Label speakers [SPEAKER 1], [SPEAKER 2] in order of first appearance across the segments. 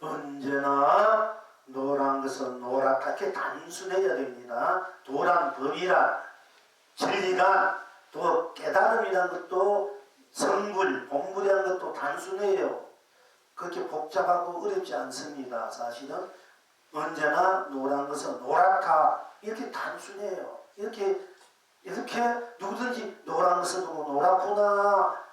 [SPEAKER 1] 언제나 노란 것은 노랗게 단순해야 됩니다. 도란 법이란 진리란 또 깨달음이란 것도 성불, 본불이란 것도 단순해요. 그렇게 복잡하고 어렵지 않습니다. 사실은 언제나 노란 것은 노랗다 이렇게 단순해요. 이렇게 누구든지 노란 것은 노랗구나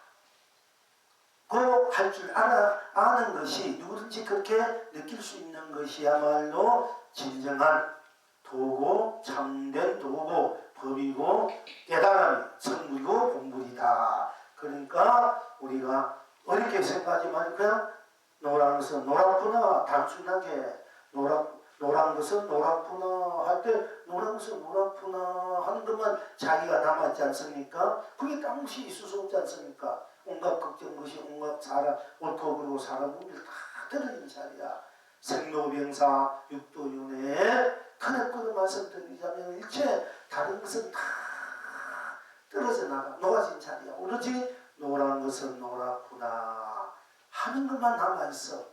[SPEAKER 1] 고 할 줄 아는 것이 누구든지 그렇게 느낄 수 있는 것이야말로 진정한 도고 참된 도고 법이고 깨달음이 성불이고 본불이다. 그러니까 우리가 어렵게 생각하지 말고 그냥 노란 것은 노랗구나 단순하게 노란 것은 노랗구나 할 때 노란 것은 노랗구나 하는 것만 자기가 남았지 않습니까? 그게 딴것이 있을 수 없지 않습니까? 온갖 걱정 것이 온갖 사람 옳고 그르고 사람 분들 다 떨어진 자리야. 생로병사 육도윤회 그릇그릇 말씀드리자면 일체 다른 것은 다 떨어져 나가 녹아진 자리야. 오로지 노란 것은 노랗구나 하는 것만 남아있어.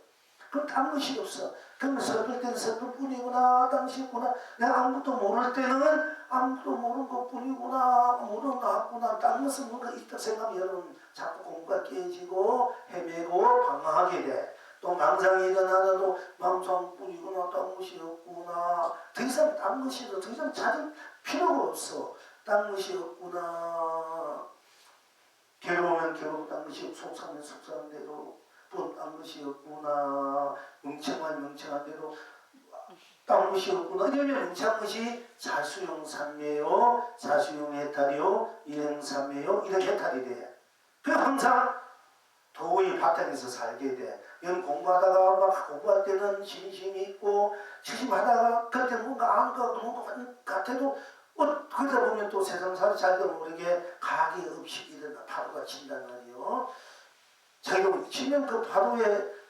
[SPEAKER 1] 그럼 딴 것이 없어. 그럼 슬플 때는 슬플 뿐이구나 딴 것이 없구나. 내가 아무것도 모를 때는 아무것도 모르는 것 뿐이구나 모르는 것 같구나. 딴 것은 뭔가 있다 생각하면 여러분 자꾸 공부가 깨지고 헤매고 방황하게 돼. 또 망상이 일어나도 망상뿐이구나 딴 것이 없구나. 더 이상 딴 것이 더 이상 찾을 필요가 없어. 딴 것이 없구나. 괴로우면 괴로운 딴 것이 없고 속상하면 속상한 대로 또 딴 것이 없구나. 멍청한 멍청한 대로 딴 것이 없구나. 이러면 멍청한 것이 자수용삼매요 자수용해탈이요 일행삼매요 이런 해탈이 돼. 그 항상 도의 바탕에서 살게 돼. 이런 공부하다가 막 공부할 때는 심심이 있고 심심하다가 그때 뭔가 아는 것 같아도 그러다 보면 또 세상살이 자기도 모르게 가게 없이 일어나 파도가 친단 말이에요. 자기가 치면 그 파도에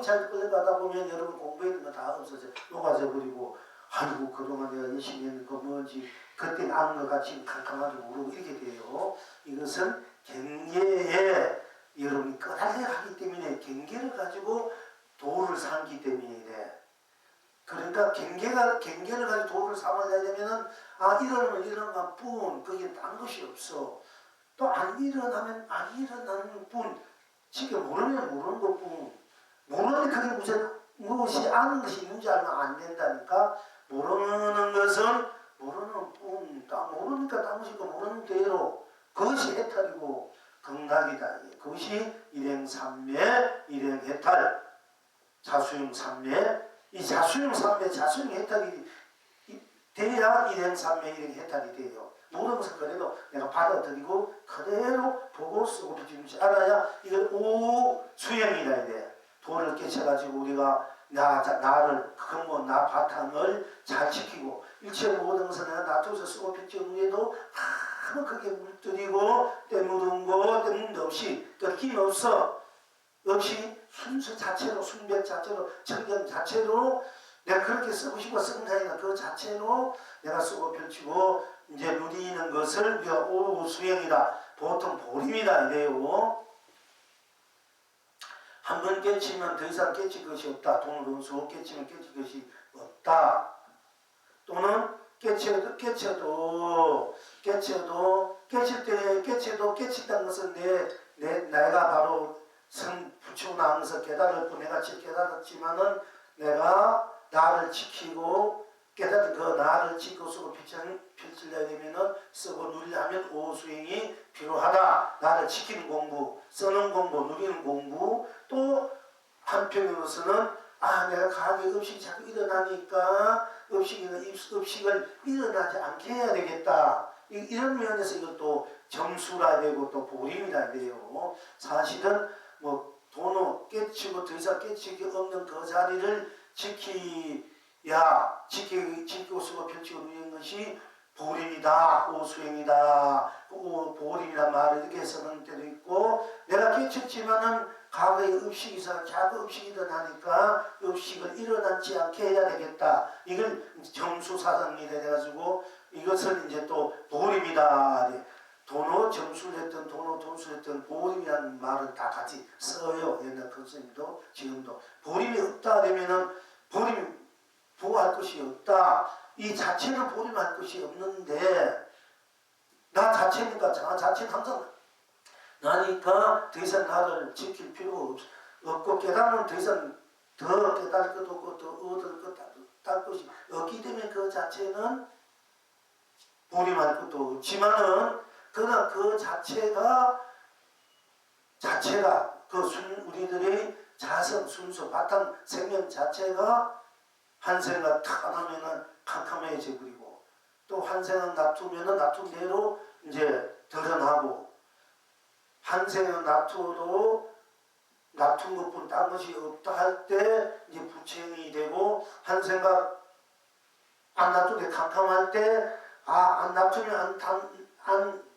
[SPEAKER 1] 잘 끌려가다 보면 여러분 공부했던 거 다 없어져 녹아져 버리고 아이고 그동안 내가 열심히 했는 거 뭔지 그때 아는 것 같이 캄캄하게 모르고 이렇게 돼요. 이것은 경계에 여러분이 끄달려 하기 때문에 경계를 가지고 도를 삼기 때문에 돼. 그러니까 경계를 가지고 도를 삼으려 되면은 일어나면 일어난 것뿐 거기에 딴 것이 없어. 또 안 일어나면 안 일어나는 뿐 지금 모르면 모르는 것뿐 모르는데 그게 무엇이 아는 것이 있는지 알면 안 된다니까. 모르는 것은 모르는 뿐 모르니까 딴 것이 있고 모르는 대로 그것이 해탈이고 극락이다. 그것이 일행삼매 일행해탈 자수용삼매 이 자수용삼매 자수용해탈이 돼야 일행삼매 일행해탈이 돼요. 모르는 것은 그래도 내가 받아들이고 그대로 보고 쓰고 비치는지 알아야 이걸 오수행이라 돼. 도를 깨쳐가지고 우리가 나를 근본 나 바탕을 잘 지키고 일체 모든 것을 내가 놔두어서 쓰고 비치는 후에도 아무 크게 물들이고 때묻은 거 때묻는 데 없이 뜯김 없어. 없이 순수 자체로 순백 자체로 청경 자체로 내가 그렇게 쓰고 싶어 쓴 게 아니라 그 자체로 내가 쓰고 펼치고 이제 누리는 것을 우리가 오수행이다. 보통 보림이다 이래요. 한 번 깨치면 더 이상 깨칠 것이 없다. 돈을 넣어서 깨치면 깨칠 것이 없다. 또는 깨쳐도 깨친다는 것은 내가 바로 선 붙이고 나면서 깨달을 뿐 내가 깨달았지만은 내가 나를 지키고 깨달은 그 나를 지키고 쓰고 펼치려야 되면은 쓰고 누리려면 오수행이 필요하다. 나를 지키는 공부, 쓰는 공부, 누리는 공부. 또 한편으로서는 내가 가게 음식이 자꾸 일어나니까 음식을 일어나지 않게 해야 되겠다. 이런 면에서 이것도 점수라 되고 또 보림이라 돼요. 사실은 도노 깨치고 더 이상 깨치기 없는 그 자리를 지키고 쓰고 펼치고 누리는 것이 보림이다, 오수행이다. 보림이란 말을 이렇게 쓰는 때도 있고 내가 깨쳤지만은 과거에 음식이 있어서 자꾸 음식이 일어나니까 음식을 일어나지 않게 해야 되겠다. 이걸 점수사상이라 해가지고 이것을 이제 또 보림이다. 도노 점수를 했던 도노 점수를 했던 보림이라는 말을 다 같이 써요. 옛날 선생님도 지금도 보림이 없다 되면은 보림 보호할 것이 없다. 이 자체를 보림할 것이 없는데 나 자체니까 나 자체는 항상 나니까 더 이상 나를 지킬 필요가 없고 깨달으면 더 이상 더 깨달을 것도 없고 더 얻을 것 딸 것이 없기 때문에 그 자체는 보림할 것도 없지만은 그러나 그 자체가 그 우리들의 자성 순수 바탕 생명 자체가 한 생각 탁 안 하면은 캄캄해져 버리고 또 한 생각 놔두면은 놔둔 대로 이제 드러나고 한 생각 놔둬도 놔둔 것뿐 딴 것이 없다 할 때 이제 부채이 되고 한 생각 안 놔두게 캄캄할 때 안 놔두면 안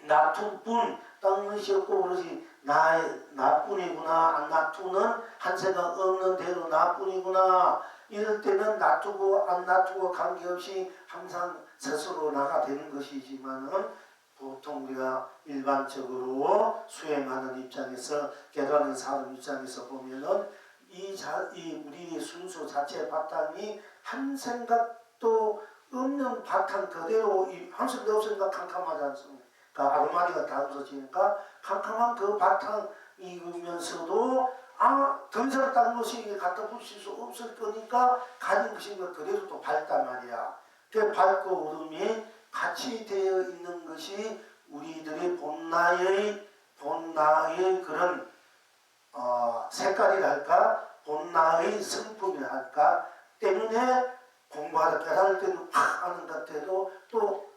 [SPEAKER 1] 놔둔 뿐 딴 것이 없고 그것이 나뿐이구나 안 놔두는 한 생각 없는 대로 나뿐이구나 이럴 때는 놔두고 안 놔두고 관계없이 항상 스스로 나가 되는 것이지만은 보통 우리가 일반적으로 수행하는 입장에서 깨달은 사람 입장에서 보면은 우리 순수 자체 바탕이 한 생각도 없는 바탕 그대로 한 생각도 없으니까 캄캄하지 않습니까? 아로마리가 다 없어지니까 캄캄한 그 바탕이면서도 더 이상 다른 것이 갖다 붙일 수 없을 거니까 가진 것인 것 그대로 또 밝단 말이야. 그 밝고 어둠이 같이 되어 있는 것이 우리들의 본나의 그런 색깔이랄까 본나의 성품이랄까 때문에 공부하다 깨달을 때는 팍 하는 것 같아도 또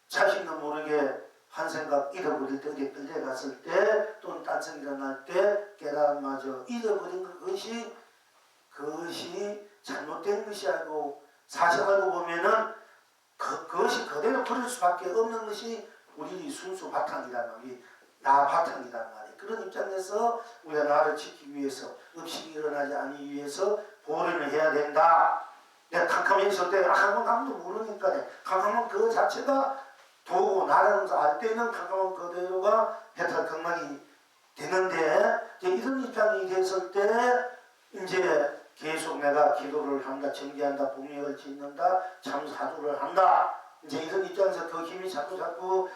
[SPEAKER 1] 자신도 모르게 한 생각 잃어버릴 때 어디 끌려갔을 때 또는 딴생 일어날 때 깨달음마저 잃어버린 그것이 잘못된 것이 아니고 사실 알고 보면은 그것이 그대로 버릴 수밖에 없는 것이 우리 순수 바탕이란 말이 나 바탕이란 말이에요. 그런 입장에서 우리가 나를 지키기 위해서 업식이 일어나지 않기 위해서 보호를 해야 된다. 내가 캄캄해 있을 때 아무도 모르니까 캄캄한 그 자체가 도고 나라는 것을 알 때는 캄캄한 그대로가 해탈 극락이 되는데 이런 입장이 됐을 때 이제 계속 내가 기도를 한다, 정기한다, 봉역을 짓는다, 참사두를 한다. 이제 이런 입장에서 그 힘이 자꾸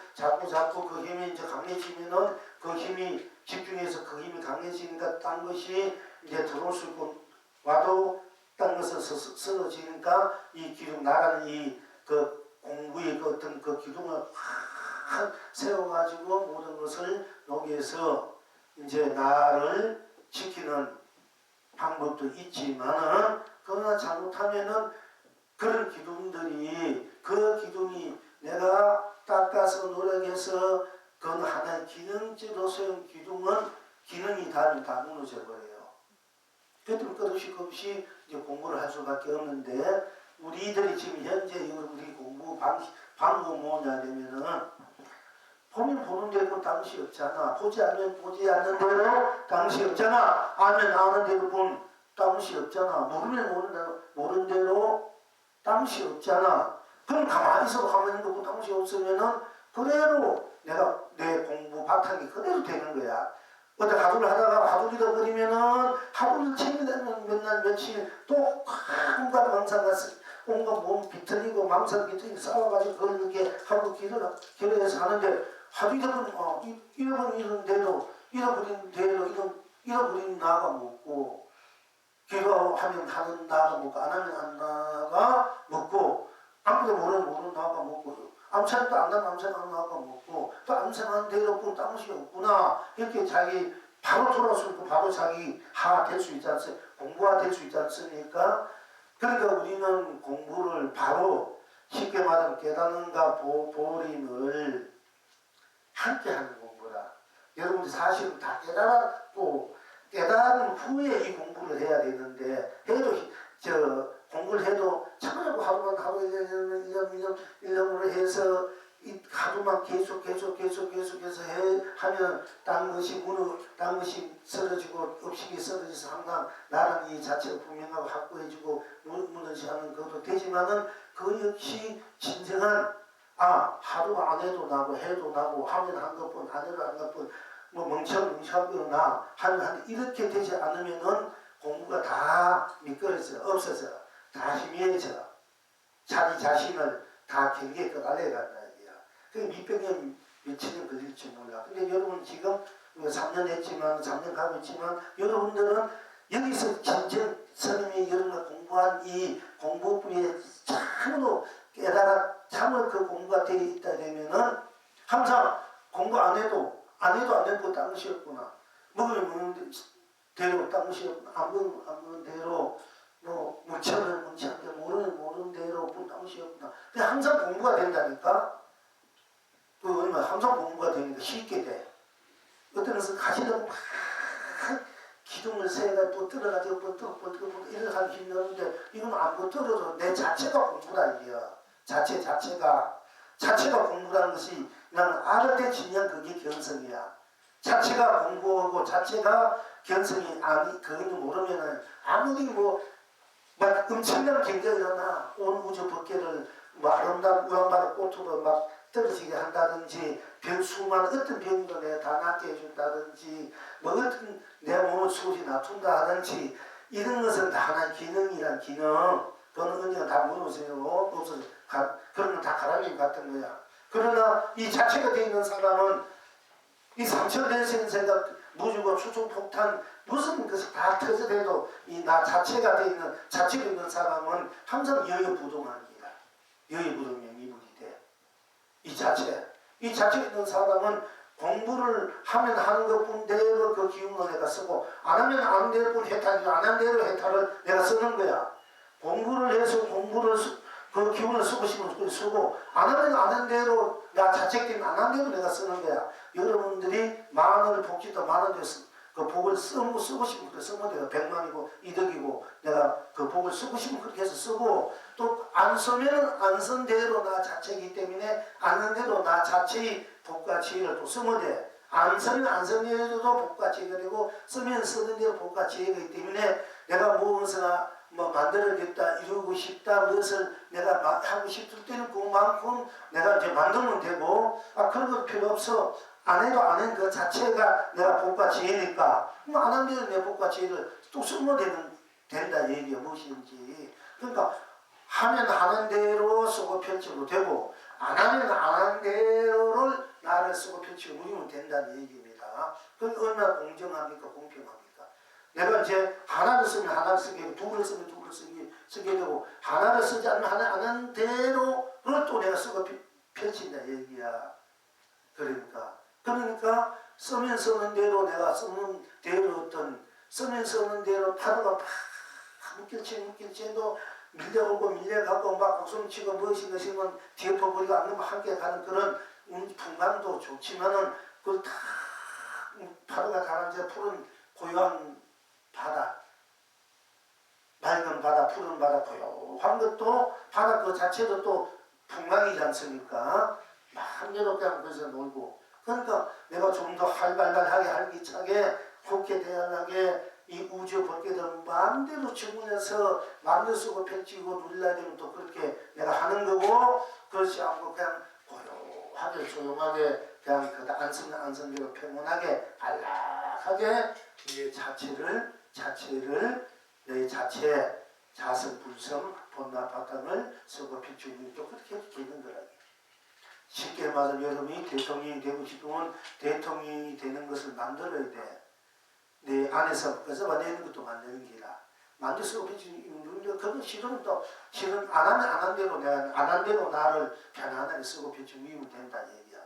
[SPEAKER 1] 그 힘이 이제 강해지면은 그 힘이 집중해서 그 힘이 강해지니까 딴 것이 이제 들어올 수 있고 와도 딴 것을 쓰러지니까 이 기둥 나가는 그 공부의 그 어떤 그 기둥을 확 세워가지고 모든 것을 여기에서 이제 나를 지키는 방법도 있지만은 그러나 잘못하면은 그런 기둥들이 그 기둥이 내가 닦아서 노력해서 그건 하나의 기능제로 세운 기둥은 기능이 다 무너져 버려요. 그래도 끝없이 이제 공부를 할 수밖에 없는데 우리들이 지금 현재 우리 공부 방법은 뭐냐 되면은 보면 보는 대로 당시 없잖아. 보지 않으면 보지 않는 대로 당시 없잖아. 알면 아는 대로 본 당시 없잖아. 모르면 모르는 대로 당시 없잖아. 그럼 가만히 있어도 가만히 있는 거고 당시 없으면은 그대로 내가 내 공부 바탕이 그대로 되는 거야. 어디 하두를 하다가 하두리다 버리면은 하두를 챙기려면 몇 날 며칠 또 온갖 망상가 온갖 몸 비틀리고 망상 비틀리고 싸워가지고 그걸 이렇게 하루 기도해서 하는데 하도 잃어버린 대로 잃어버린 나가 먹고 기도하면 하는 나가 먹고 안 하면 안 나가 먹고 아무도 모르는 나가 먹고 암살도 안 나면 암살 안 나가 먹고 또 암살하는 대로 본 딴것이 없구나 이렇게 자기 바로 돌아올 수 있고 바로 자기 하가 될 수 있지 않습니까? 공부가 될 수 있지 않습니까? 그러니까 우리는 공부를 바로 쉽게 말하면 깨닫는가 보림을 함께 하는 공부라. 여러분들 사실은 다 깨달았고 깨달은 후에 이 공부를 해야 되는데 공부를 해도 참으려고 하루 1년으로 해서 이 하루만 계속해서 하면 딴 것이 쓰러지고 업식이 쓰러져서 항상 나는 이 자체가 분명하고 확고해지고 무너지지 않은 것도 되지만은 그 역시 진정한 하루 안 해도 나고 해도 나고 하면 한 것뿐 안 해도 한 것뿐 뭐 멍청멍청하거나 하면 이렇게 되지 않으면은 공부가 다 미끄러져 없어져 다 희미해져 자기 자신을 다 경계에 끌어내야 간다 이거야. 그 밑병에 며칠 년 걸릴지 몰라. 근데 여러분 지금 3년 했지만 3년 가고 있지만 여러분들은 여기서 진정 스님이 여러분과 공부한 이 공부분이 참으로 깨달아 참으로 그 공부가 되어 있다 되면은 항상 공부 안 해도 안 해도 딴 것이 없구나. 먹으면 먹는 대로 딴 것이 없구나. 안 먹는 대로 뭐 뭉쳐는 뭉치는데 모르는 대로 딴 것이 없구나. 근데 항상 공부가 된다니까. 그 얼마 항상 공부가 되니까 쉽게 돼. 어떤 것은 가시려고 막 기둥을 세가지고 들어가지고 버텨 이렇게 하기 힘드는데 이건 안 버텨도 내 자체가 공부라 이게요. 자체가 공부라는 것이 나는 알을 때 진양 그게 견성이야. 자체가 공부하고 자체가 견성이 아니 그건 모르면은 아무리 막 엄청난 경쟁이 일어나 온 우주 법계를 뭐 아름다운 우양바다 꽃으로 막 떨어지게 한다든지 수많은 어떤 병도 내가 다 낫게 해준다든지 뭐 어떤 내 몸을 수없이 낮춘다 하든지 이런 것은 다 하나의 기능이란 기능. 그건 언제가 다 물으세요. 없어서 그런 건 다 가라앉기 같은 거야. 그러나 이 자체가 되어 있는 사람은 이 상처되는 생각 무주고 추종폭탄 무슨 것이 다 터져대도 이 나 자체가 되어 있는 자체가 있는 사람은 항상 여유부동한 기라. 여유부동명이분이 돼. 이 자체가 있는 사람은 공부를 하면 하는 것뿐대로 그 기운을 내가 쓰고 안 하면 안 하는 대로 해탈이고 안 하는 대로 해탈을 내가 쓰는 거야. 공부를 해서 그 기운을 쓰고 싶으면 쓰고 안 하면 안 하는 대로 나 자책되면 안 하는 대로 내가 쓰는 거야. 여러분들이 만원을 복지도 만원 돼서 그 복을 쓰고 싶으면 그렇게 쓰면 돼요. 100만이고 이득이고 내가 그 복을 쓰고 싶으면 그렇게 해서 쓰고 또 안 쓰면은 안 쓴 대로 나 자체이기 때문에 안 쓴 대로 나 자체의 복과 지혜를 또 쓰면 돼. 안 쓰면 안 쓰는 대로도 복과 지혜가 되고 쓰면 쓰는 대로 복과 지혜가 있기 때문에 내가 무엇이나 만들어야겠다 이루고 싶다 무엇을 내가 하고 싶을 때는 그만큼 내가 이제 만들면 되고 그런 거 필요 없어. 안 해도 안 한 그 자체가 내가 복과 지혜니까 안 한 대로 내 복과 지혜를 또 쓰면 된다 얘기야. 무엇인지. 그러니까 하면 하는 대로 쓰고 펼치고 되고 안 하면 안 하는 대로를 나를 쓰고 펼치고 누리면 된다는 얘기입니다. 그게 얼마나 공정합니까? 공평합니까? 내가 이제 하나를 쓰면 하나를 쓰게 되고 둘을 쓰면 둘을 쓰게 되고 하나를 쓰지 않으면 하나 안 하는 대로를 또 내가 쓰고 펼친다 얘기야. 그러니까 쓰면 쓰는 대로 내가 쓰는 대로 쓰면 쓰는 대로 파도가 막 묶일지도 밀려오고 밀려가고 막 박수치고 무엇이 것이면 뒤엎어버리고 않으면 함께 가는 그런 풍광도 좋지만은 그걸 다 파도가 가라앉아 푸른 고요한 바다 맑은 바다 푸른 바다 고요한 것도 바다 그 자체도 또 풍광이지 않습니까? 마음대로 그냥 거기서 놀고 그러니까 내가 좀 더 활발하게 활기차게 좋게 대안하게 이 우주 법계들 마음대로 주문해서 마음대로 쓰고 펼치고 누리려 되면 또 그렇게 내가 하는 거고 그렇지 않고 그냥 고요하게 조용하게 그냥 안성대로 평온하게 안락하게 내 자체를 내 자체 자성불성 본나 바탕을 쓰고 펼치고 또 그렇게 해도 되는 거라고. 쉽게 말하면 여러분이 대통령이 되고 싶으면 대통령이 되는 것을 만들어야 돼. 내 안에서 내는 것도 만드는 기라. 만들 수 없지. 그건 실은 안 한 대로 내가 안 한 대로 나를 편안하게 쓰고 펼치면 된다 얘기야.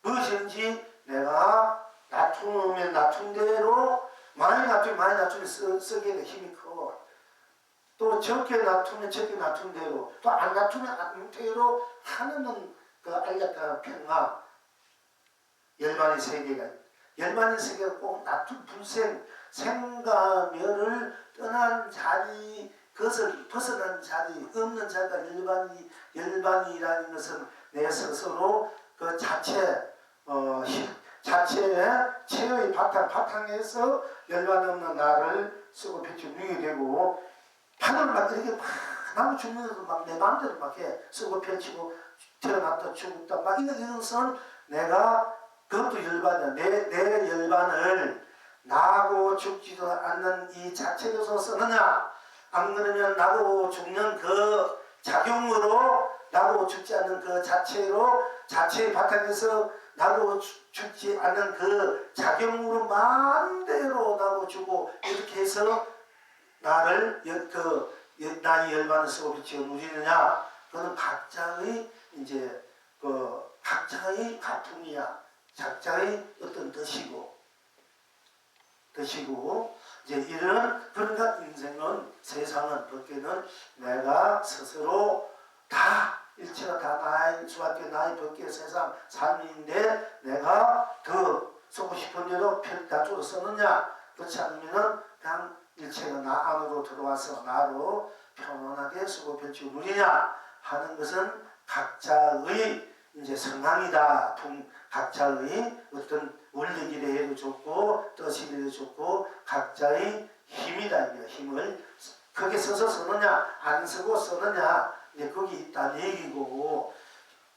[SPEAKER 1] 무엇인지 내가 낮추면 낮춘 대로 많이 낮추면 쓰기에 힘이 커. 또 적게 낮추면 적게 낮춘 대로 또 안 낮추면 안 대로 하는 그 알약과 평화 열반의 세계가 꼭 낮춘 불생 생가멸을 떠난 자리 그것을 벗어난 자리 없는 자가 열반이라는 것은 내 스스로 그 자체의 체의 바탕에서 열반 없는 나를 쓰고 펼치고 누게 되고 하늘 막 이렇게 막 나무 죽는 것도 막 내 마음대로 막 해 쓰고 펼치고 태어났다 죽었다 막 이런 것은 내가 그것도 열반이야. 내 열반을 나고 죽지도 않는 이 자체로서 쓰느냐, 안 그러면 나고 죽는 그 작용으로 나고 죽지 않는 그 자체로 자체의 바탕에서 나고 죽지 않는 그 작용으로 마음대로 나고 죽고 이렇게 해서 나를 나의 열반을 쓰고 비치고 누리느냐, 그거는 각자의 이제 각자의 가풍이야. 각자의 어떤 뜻이고 이제 이런 그러니까 인생은 세상은 밖에는 내가 스스로 다 일체가 다 나의 수밖에 나의 밖에 세상 삶인데 내가 더 쓰고 싶은 대로 다쪽으로 쓰느냐, 그렇지 않으면은 그냥 일체가 나 안으로 들어와서 나로 편안하게 쓰고 펼치고 누리냐 하는 것은 각자의 이제 성향이다. 각자의 어떤 원리기래도 좋고 뜻이기래도 좋고 각자의 힘이다. 힘을 크게 써서 쓰느냐 안 쓰고 쓰느냐 이제 거기 있다는 얘기고,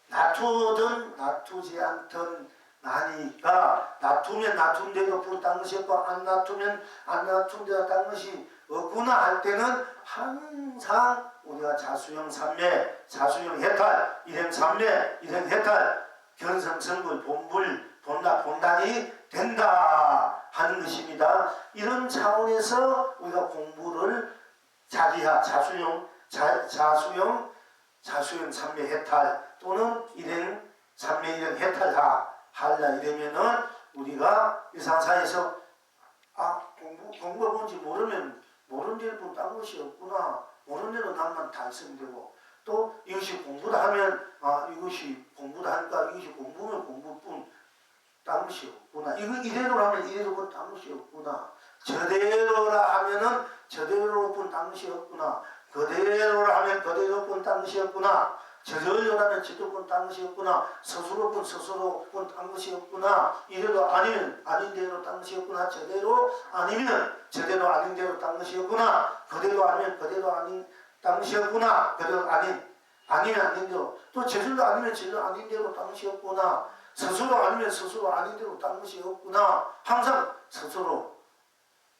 [SPEAKER 1] 놔두든 놔두지 않든 나니까 놔두면 놔둔 대로 딴 것이 없고 안 놔두면 안 놔둔 대로 딴 것이 없구나 할 때는 항상 우리가 자수형 삼매, 자수형 해탈, 일행 삼매, 일행 해탈, 견성성불, 본불, 본단이 된다 하는 것입니다. 이런 차원에서 우리가 공부를 자기하, 자수형 삼매 해탈 또는 일행 삼매 일행 해탈하 하려 이러면은 우리가 일상사에서 공부가 뭔지 모르면 모르는 데를 보면 딴 것이 없구나, 모르는 대로 남만 달성되고, 또 이것이 공부다 하면 이것이 공부다 하니까 이것이 공부면 공부뿐 딴 것이 없구나, 이대로 하면 이대로뿐 딴 것이 없구나, 저대로라 하면은 저대로뿐 딴 것이 없구나, 그대로라 하면 그대로뿐 딴 것이 없구나, 저절로라면 저절로뿐 딴 것이 없구나, 스스로뿐 스스로뿐 딴 것이 없구나, 이래도 아니면 아닌 대로 딴 것이 없구나, 저대로 아니면 저대로 아닌 대로 딴 것이 없구나, 그대로 아니면 그대로 아닌 딴 것이 없구나, 그대로 아니면 아닌 대로, 또 저절로 아니면 저절로 아닌 대로 딴 것이 없구나, 스스로 아니면 스스로 아닌 대로 딴 것이 없구나, 항상 스스로.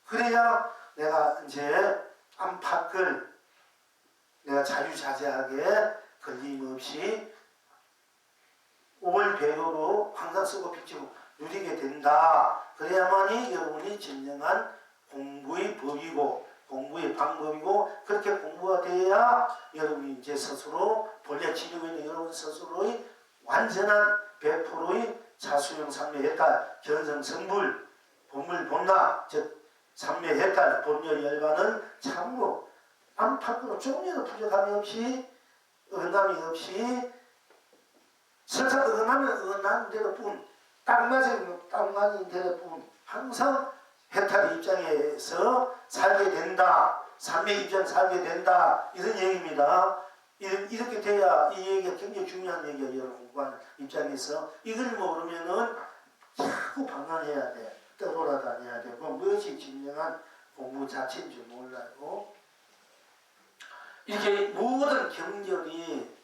[SPEAKER 1] 그래야 내가 이제 안팎을 내가 자유자재하게 걸림없이 올배로로 항상 쓰고 비치고 누리게 된다. 그래야만이 여러분이 진정한 공부의 법이고 공부의 방법이고, 그렇게 공부가 돼야 여러분이 이제 스스로 본래 지니고 있는 여러분 스스로의 완전한 100%의 자수형 삼매해탈, 견성성불, 본물본나, 즉 삼매해탈, 본열 열반은 참으로 안팎으로 조금이라도 부족함이 없이 어긋남이 없이 설사 어긋나면 어긋나는 대로뿐 딱 맞은 대로뿐 항상 해탈의 입장에서 살게 된다, 삼매 입장 살게 된다, 이런 얘기입니다. 이렇게 돼야 이 얘기가 굉장히 중요한 얘기예요. 여러분 공부하는 입장에서 이걸 모르면은 자꾸 방황해야 돼, 떠돌아다녀야 돼. 무엇이 진정한 공부 자체인 줄 몰라요. 이렇게 모든 경전이,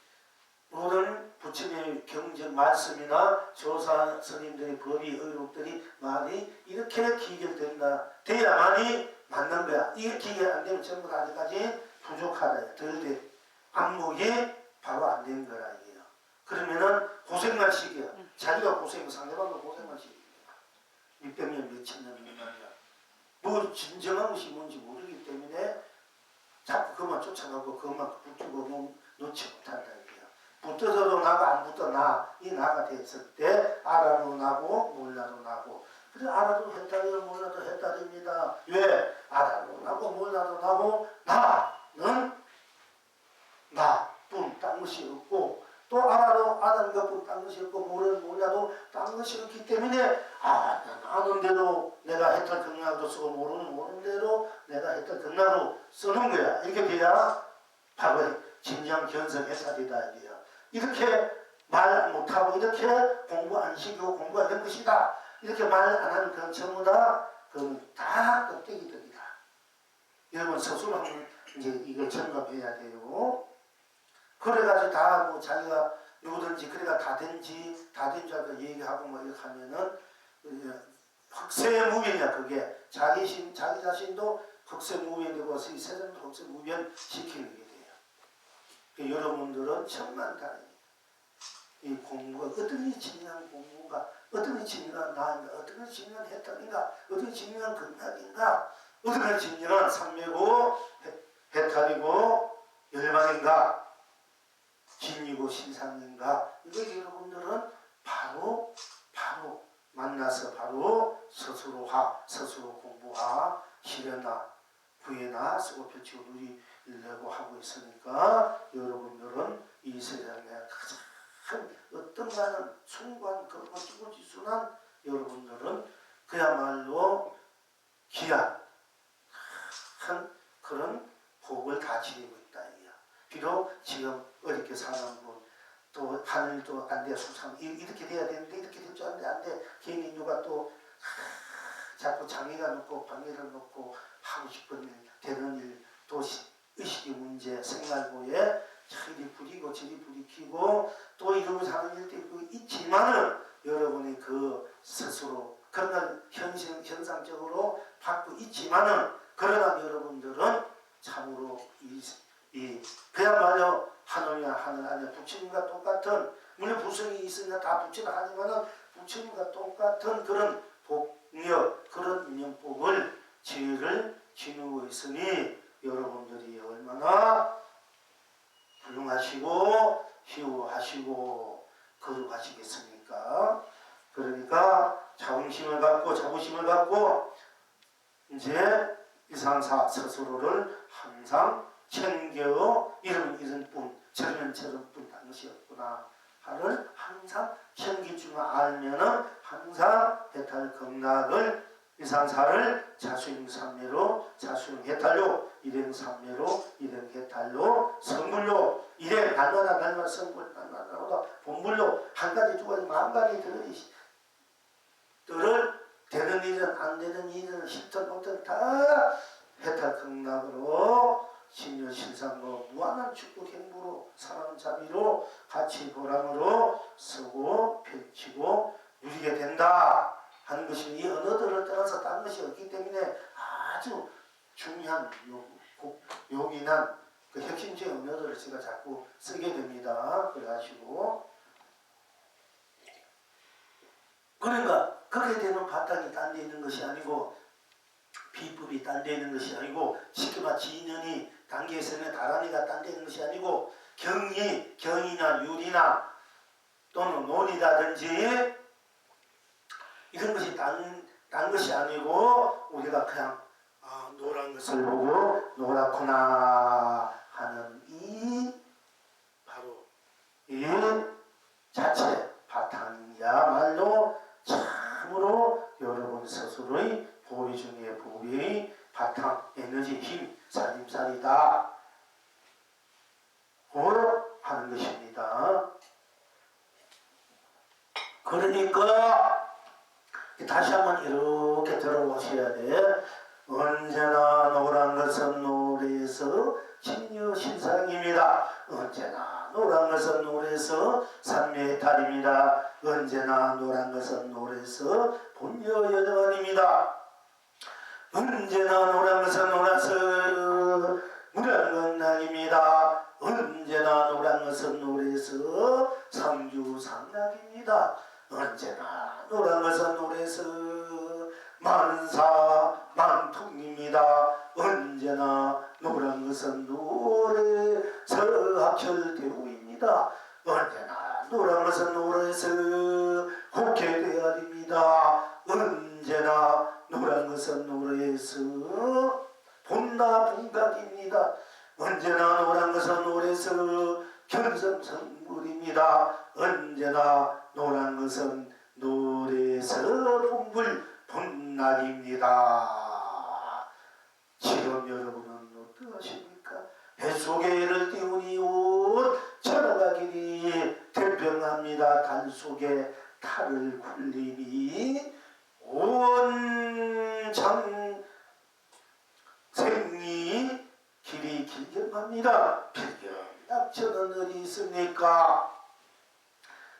[SPEAKER 1] 모든 부처님의 경전 말씀이나 조사 스님들의 법이 의록들이 말이 이렇게 기결된다, 돼야만이 맞는 거야. 이게 기결 안 되면 전부 다 아직까지 부족하다, 덜 돼. 안목이 바로 안 된 거라 이게요. 그러면은 고생만 시켜요. 자기가 고생, 상대방도 고생만 시켜요. 600년 몇천 년 말이야. 뭐 진정한 것이 뭔지 모르기 때문에 자꾸 그만 쫓아가고 그만 붙들고 놓지 못한다 이게요. 붙어도 나고 안 붙어 이 나가 됐을 때 알아도 나고 몰라도 나고. 그래 알아도 해탈이요 몰라도 해탈입니다. 왜? 알아도 나고 몰라도 나고 나는 나뿐 딴 것이 없고, 또 알아도 아는 것뿐 딴 것이 없고 몰라도 딴 것이 없기 때문에 아는 대로 내가 해탈 경락도 쓰고 모르는 대로 내가 해탈 경락도 쓰는 거야. 이렇게 돼야 바로 진정 견성 해탈이다 이게요. 이렇게 말 못하고 이렇게 공부 안 시키고 공부가 된 것이다 이렇게 말 안 하는 건 전부 다 껍데기들이다. 여러분 스스로 한번 이제 이걸 점검해야 돼요. 그래가지고 다 하고 자기가 누구든지 그래가 다 된 줄 알고 얘기하고 뭐 이렇게 하면은 흑세무변이야. 그게 자기 자신도 흑세무변이고 이 세상도 흑세무변 시키는 게 돼요. 여러분들은 천만다릅니다. 이 공부가 어떤 게 진정한 공부인가, 어떤 게 진정한 나인가, 어떤 게 진정한 해탈인가, 어떤 게 진정한 극락인가, 어떤 게 진정한 삼매고 해탈이고 열반인가, 진리고 신상인가, 이거 여러분들은 바로 만나서 바로 스스로 공부하, 실현하, 구해나 쓰고 펼치고 누리려고 하고 있으니까 여러분들은 이 세상에 가장 어떤 가는 숭고한 거짓고 지순한 여러분들은 그야말로 귀한 그런 복을 다 지니고 있다. 비록 지금 어렵게 사는 분, 또 하늘도 안 돼, 수상 이렇게 돼야 되는데 이렇게 될 줄 알았는데 안 돼. 괜히 누가 또 자꾸 장애가 놓고 방해를 놓고 하고 싶은 일, 되는 일, 또 의식의 문제, 생활고에 이리 부리고 저리 부리키고 또 이러고 사는 일도 있고 있지만은 여러분이 그 스스로 그런 걸 현상적으로 받고 있지만은 그러나 여러분들은 참으로 그야말로 하늘이나 하늘 안에 부처님과 똑같은, 물론 부성이 있으니까 다 부처는 하지만은 부처님과 똑같은 그런 복력, 그런 인연복을 지혜를 지니고 있으니 여러분들이 얼마나 훌륭하시고 희우하시고 거룩하시겠습니까? 그러니까 자부심을 갖고 이제 이상사 스스로를 항상 챙겨 이런 뿐 저런 뿐 다른 것이 없구나 하를 항상 챙겨주면 알면은 항상 해탈 극락을 이상사를 자수행삼매로 자수행해탈로 일행삼매로 일행해탈로 성불로 일행 날마다 성불 날마다 본불로 한 가지 두 가지 만 가지 들을 되는 일은 안 되는 일은 싫든 못든 다 해탈 극락으로 신유실상으로 무한한 축복 행보로 사랑 자비로 가치 보람으로 쓰고 펼치고 누리게 된다 하는 것이 이 언어들을 떠나서 딴 것이 없기 때문에 아주 중요한 요긴한 그 핵심적인 언어들을 제가 자꾸 쓰게 됩니다. 그래가지고 그러니까 그렇게 되면 바탕이 딴 데 있는 것이 아니고 비법이 딴 데 있는 것이 아니고 쉽게 말해 진연이 단계에서는 다란이가 딴 데 있는 것이 아니고 경이나 유리나 또는 논이라든지 이런 것이 딴 것이 아니고 우리가 그냥 노란 것을 보고 노랗구나 하는 바로 이 자체 바탕이야말로 참으로 여러분 스스로의 보비 중에 보비의 바탕, 에너지, 힘, 살림살이다 하는 것입니다. 그러니까 다시 한번 이렇게 들어보셔야 돼. 언제나 노란 것은 노래에서 신유신상입니다. 언제나 노란 것은 노래에서 삼매해탈입니다. 언제나 노란 것은 노래에서 본여여정원입니다. 언제나 노란 것은 노라서 무량건락입니다. 언제나 노란 것은 노래에서 삼주상락입니다. 언제나 노란 것은 노래에서 만사만통입니다. 언제나 노란 것은 노래에서 합철대우입니다. 언제나 노란 것은 노래에서 국회대안입니다. 언제나 노란 것은 노래에서 본다본각입니다. 언제나 노란 것은 노래에서 견성성불입니다. 언제나 노란 것은 노래에서 본불본락입니다. 지금 여러분은 어떠하십니까? 뱃속에 애를 띄우니 온 천하가길이 태평합니다. 달 속에 탈을 굴리니 온 장생이 길이 길경합니다. 필경 낙천은 어디 있습니까?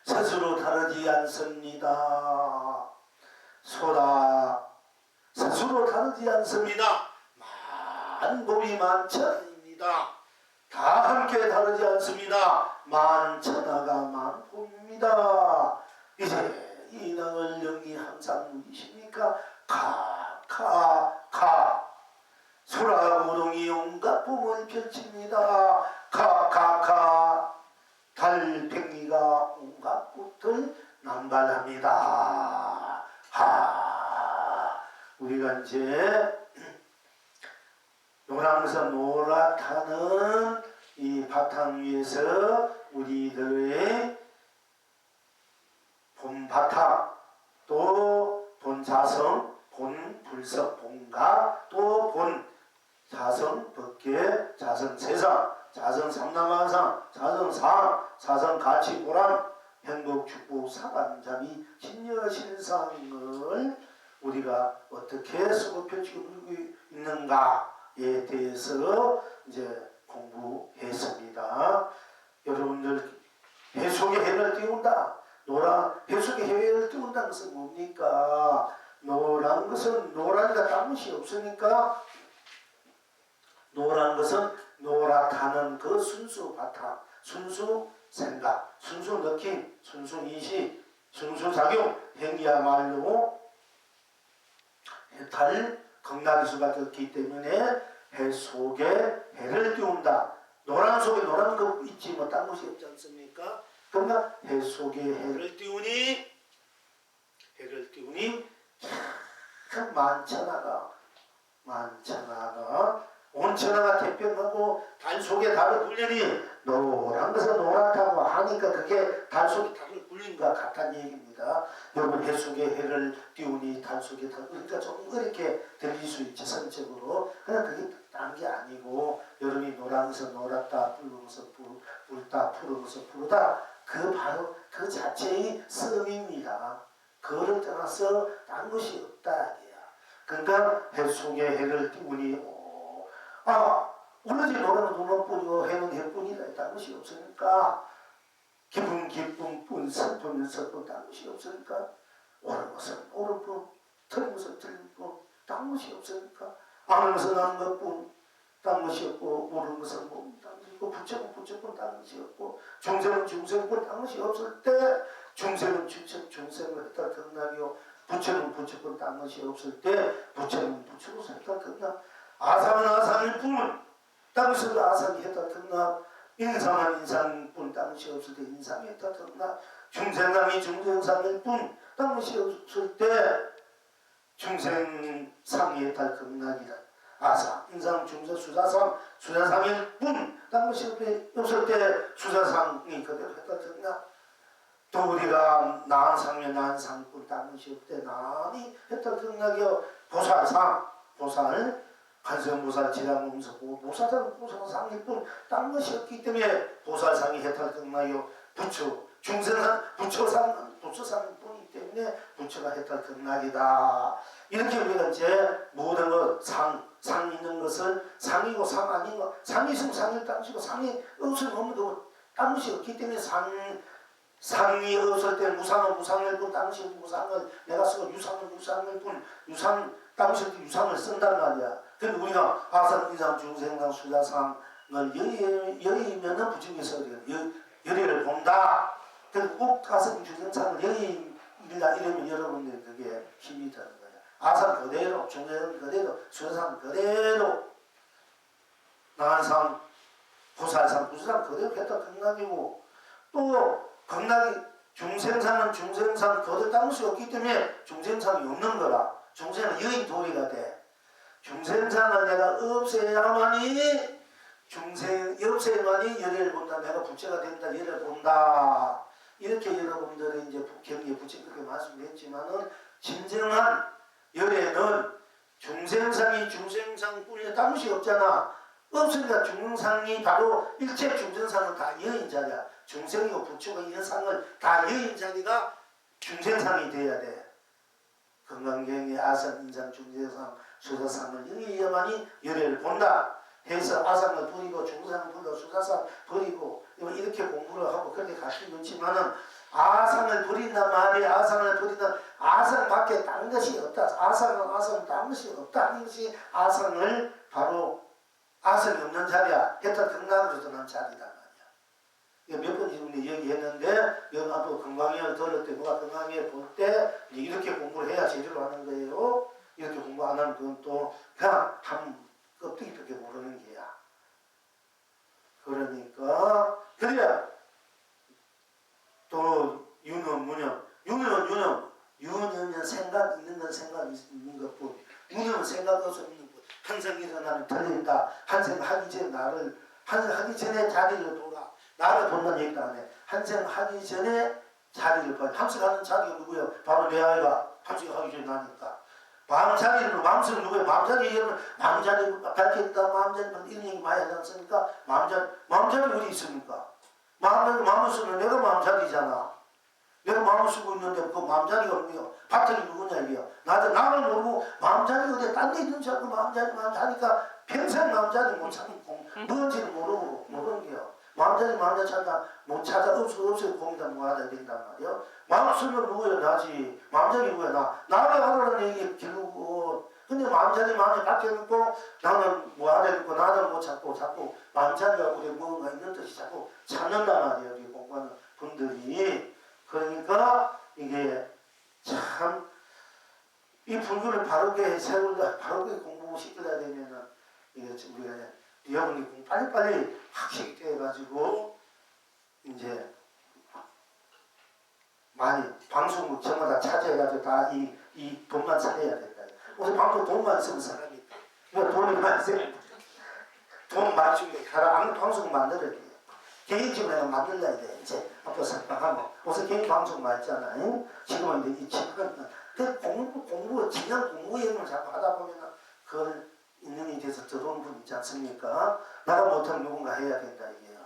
[SPEAKER 1] 스스로 다르지 않습니다. 소라 스스로 다르지 않습니다. 만법이 만천입니다. 다 함께 다르지 않습니다. 만천하가 만법입니다. 이제 인왕을 영이 항상 누리십니까? 가 소라고동이 온갖 봄을 펼칩니다. 가 달팽이가 온갖 꽃을 남발합니다. 우리가 이제 노랑서 노랗다는 이 바탕 위에서 우리들의 본바탕, 또 본자성, 본불석, 본각, 또 본자성 법계, 자성 세상, 자성 삼남한상, 자성 상, 사성 가치보람, 행복, 축복, 사관자비, 신여신상을 우리가 어떻게 쓰고 펼치고 있는가에 대해서 이제 공부했습니다. 여러분들 배 속에 해를 띄운다. 배 속에 해를 띄운다는 것은 뭡니까? 노란 것은 노란이가 딴 것이 없으니까 노란 것은 노랗다는 그 순수 바탕, 순수 생각, 순수 느낌, 순수 인식, 순수 작용, 행위야말로 해탈 극락일 수밖에 없기 때문에 해 속에 해를 띄운다. 노란 속에 노란 거 있지 뭐 딴 것이 없지 않습니까? 그러니까 해 속에 해를 띄우니 참 만천하가 온천하가 태평하고 달 속에 달을 굴리니 노란 것은 노랗다고 하니까 그게 달 속에 달을 굴린 것 같다는 얘기입니다. 여러분 해 속에 해를 띄우니 달 속에 달, 그러니까 좀 이렇게 들릴 수 있지 선적으로. 그냥 그게 딴 게 아니고 여러분이 노란 것은 노랗다, 붉은 것은 붉다, 푸른 것은 푸르다, 그 바로 그 자체의 씀입니다. 그를 떠나서 딴 것이 없다 이게야. 그러니까 해 속에 해를 띄우니 오로지 노래는 눈만뿐이고 해는 해뿐이다. 딴 것이 없으니까 기쁨뿐, 슬픔은 슬픔, 딴 것이 없으니까 옳은 것은 옳은 뿐, 틀린 것은 틀린 뿐, 딴 것이 없으니까 아는 것은 아는 것뿐, 딴 것이 없고 모르는 것은 모르는 딴 것이 없고 부처는 부처뿐, 딴 것이 없고 중생은 중생뿐, 딴 것이 없을 때 중생은 중생을 했다 등락이요 부처는 부처뿐, 딴 것이 없을 때 부처는 부처로서 했다 등락. 아상은 아상일 뿐, 땅에서도 아상이 했다 등락. 인상은 인상뿐, 땅이 없을 때 인상이 했다 등락. 중생상이 중생상일 뿐, 땅이 없을 때 중생상이 했다 등락이다. 아상, 인상, 중생, 수자상, 수자상일 뿐, 땅이 없을 때 수자상이 그대로 했다 등락. 또 우리가 나은 상면 나은 상뿐, 땅이 없을 때 나은이 했다 등락이요. 보살상, 보살 관세음보살, 지랑음서, 보살상, 보살상일 뿐, 딴 것이 없기 때문에 보살상이 해탈등락이요. 부처, 중생상, 부처상일 뿐이기 때문에 부처가 해탈등락이다. 이렇게 우리가 이제 모든 것, 상 있는 것을 상이고 상 아닌 것, 상이 있으면 상일 땅이고 상이 없으면 없는 거고, 딴 것이 없기 때문에 상이 없을 때 무상은 무상일 뿐, 딴 것이 무상을 내가 쓰고 유상은 유상일 뿐, 딴 것이 유상을 쓴단 말이야. 그런데 우리가 아상, 인상, 중생상, 수자상을 여의면은 부처님께서 열의를 본다. 그래서 꼭 아상, 중생상을 여의라 이러면 여러분들 그게 힘이 드는 거야. 아상 그대로, 중생 그대로, 수자상 그대로, 나한상, 보살상, 부수상 그대로 했다 극락이고, 또 극락이 중생상은 중생상 그대로 딴 것이 없기 때문에 중생상이 없는 거라. 중생은 여인 도리가 돼. 중생상을 내가 없애야만이 열애를 본다. 내가 부처가 된다. 열애를 본다. 이렇게 여러분들이 이제 경리에 부처 그렇게 말씀했지만은 진정한 열애는 중생상이 중생상뿐이야. 딴 것이 없잖아. 없으니까 중생상이 바로 일체 중생상은 다 여인자리야. 중생이고 부처가 이런 상을 다 여인자리가 중생상이 돼야 돼. 건강경의 아상, 인상, 중생상, 수사상을 여의야만이 열애를 본다 해서 아상을 버리고 중생상을 버리고 수사상 버리고 이렇게 공부를 하고 그렇게 가시고 있지만은 아상을 부린단 말이야. 아상을 부린다. 아상밖에 딴 것이 없다. 아상은 딴 것이 없다 하는 것이 아상을 바로 아상이 없는 자리야. 해탈 극락으로 드는 자리단 말이야. 이거 몇 번 얘기했는데 여러분 앞으로 건강을 들을 때 뭐가 건강에 볼 때 이렇게 공부를 해야 제대로 하는 거예요. 이렇게 공부 안 하면 그건 또 그냥 한 껍데기밖에 모르는 게야. 그러니까 그래야 또 유념은 생각 있는 건 생각 있는 것뿐, 무념은 생각 없는 것. 항상 일어나면 틀린다. 한생 하기 전에 한생 하기 전에 자리를 돌아. 나를 본다는 얘기도 안 해. 한생 하기 전에 자리를 봐. 함식하는 자리가 누구예요? 바로 내 아이가 함식 하기 전에 나니까. 마음자리는 마음속은 누구예요? 마음자리 얘기하면 마음자리 밝힌다. 마음자리 이런 얘기 많이 하지 않습니까? 마음자리 어디 있습니까? 마음을 쓰는 내가 마음자리잖아. 내가 마음을 쓰고 있는데 그 마음자리가 없네요. 바탕이 누구냐 이게요. 나를 모르고 마음자리가 어디 딴 데 있는 줄 알고 마음자리만 하니까 평생 마음자리 못 찾고 뭔지는 모르는 게요. 마음자리 찾다 못 찾아 없어 고민다 뭐 하다 된단 말이요. 마음 쓰면 누구예요? 나지. 마음자리 누구야? 나를 하라는 얘기 결국. 근데 마음자리 마음이 바뀌어놓고 나는 뭐 하다 있고 나는 못 찾고 자꾸 마음자리가 우리 뭔가 있는 듯이 자꾸 찾는단 말이에요. 우리 공부하는 분들이. 그러니까 이게 참 이 불교를 바르게 세우려 바르게 공부시켜야 되면은 이게 지금 우리가 여러분이 공부 빨리빨리 학식이 돼가지고 이제 많이 방송국 전부 다 차지해가지고 다 이 돈만 살려야 된다. 오늘 방송 돈만 쓰는 사람이 이거 돈이 많이 쓰는 돈 많이 주게 가라. 방송 만들어야 돼. 개인적으로 내가 만들어야 돼. 이제 앞으로 생각하면 무슨 개인 방송 많잖아요. 지금은 이제 이 친구는 그 공부 진영 공부 얘기를 자꾸 하다 보면은 그걸 인연이 돼서 들어온 분 있지 않습니까? 나가 못하면 누군가 해야 된다 이게요.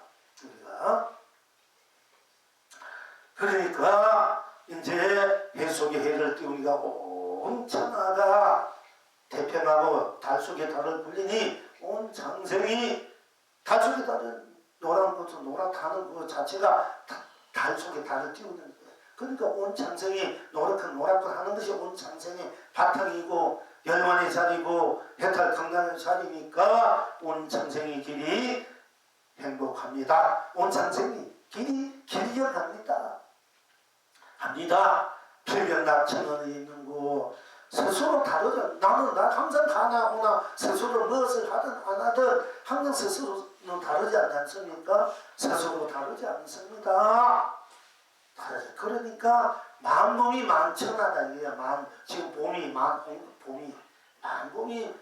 [SPEAKER 1] 우리가 그러니까 이제 해 속에 해를 띄우니까 온 천하가 태평하고 달 속에 달을 굴리니 온 장생이 달 속에 달을 노란 것도 노랗다는 그 자체가 달 속에 달을 띄우는 거예요. 그러니까 온 창생이 노랗고 하는 것이 온 창생의 바탕이고 열반의 자리고 해탈 건강의 자리니까 온 창생의 길이 행복합니다. 온 창생이 길이 길이어갑니다. 합니다. 필경낙천원에 있는 거 스스로 다르죠. 나는 항상 가나 오나 스스로 무엇을 하든 안 하든 항상 스스로는 다르지 않습니까? 스스로 다르지 않습니다. 다르죠. 그러니까 만봄이 만천하다 이게야. 지금 봄이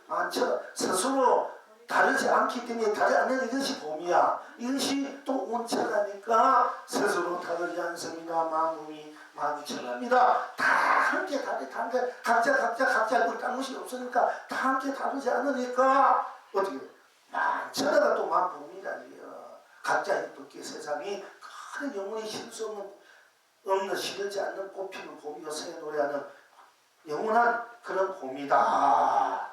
[SPEAKER 1] 만천하 스스로 다르지 않기 때문에 다르지 않는 이것이 봄이야. 이것이 또 온천하니까 스스로 다르지 않습니다. 만봄이 만천합니다. 다 함께 다르게 각자 딴 것이 없으니까 다 함께 다르지 않으니까 어떻게 만천하가 또 만봄이라니요. 각자의 또 세상이 큰 영혼이 실수 없는 시들지 않는 꽃피는 봄이요 새 노래하는 영원한 그런 봄이다.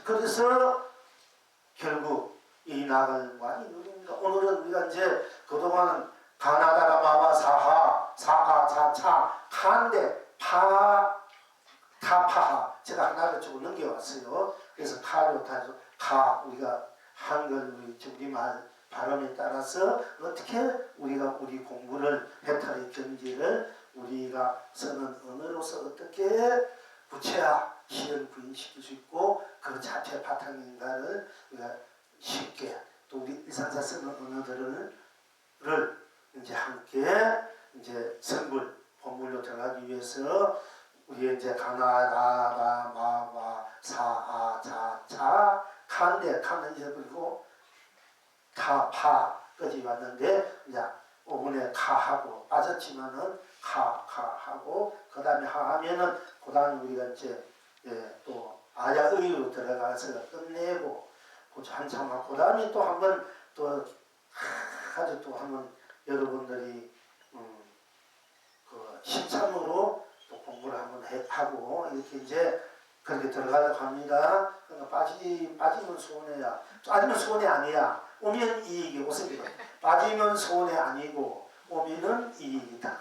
[SPEAKER 1] 그래서 결국 이 낙을 많이 누립니다. 오늘은 우리가 이제 그동안 가나다라 마와 사하 자차 카인데 타파하 제가 하나를 조금 넘겨왔어요. 그래서 카로 타서 우리가 한글 우리말 발음에 따라서 어떻게 우리가 우리 공부를 해탈의 경지를 우리가 쓰는 언어로서 어떻게 구체화 시를 구현시킬 수 있고 그 자체 바탕인가를 우리가 쉽게 또 우리 일상사 쓰는 언어들을 이제 함께 이제 성불 본물로 들어가기 위해서 우리 이제 가나다라 마와 사아 자차 칸데 칸은 잊어버리고 타파까지 왔는데 이제 5분에 카하고 빠졌지만은 카하고 그 다음에 하하면은 그 다음에 우리가 이제 또 아야의로 들어가서 끝내고 한참 하고 그 다음에 또 한번 또 아주 또 한번 여러분들이 그 신참으로 또 공부를 한번 하고 이렇게 이제 그렇게 들어가려고 합니다. 그러니까 빠지면 손해야. 빠지면 손해 아니야. 오면 이익이 오습니다. 빠지면 손해 아니고 오미는 이익이다.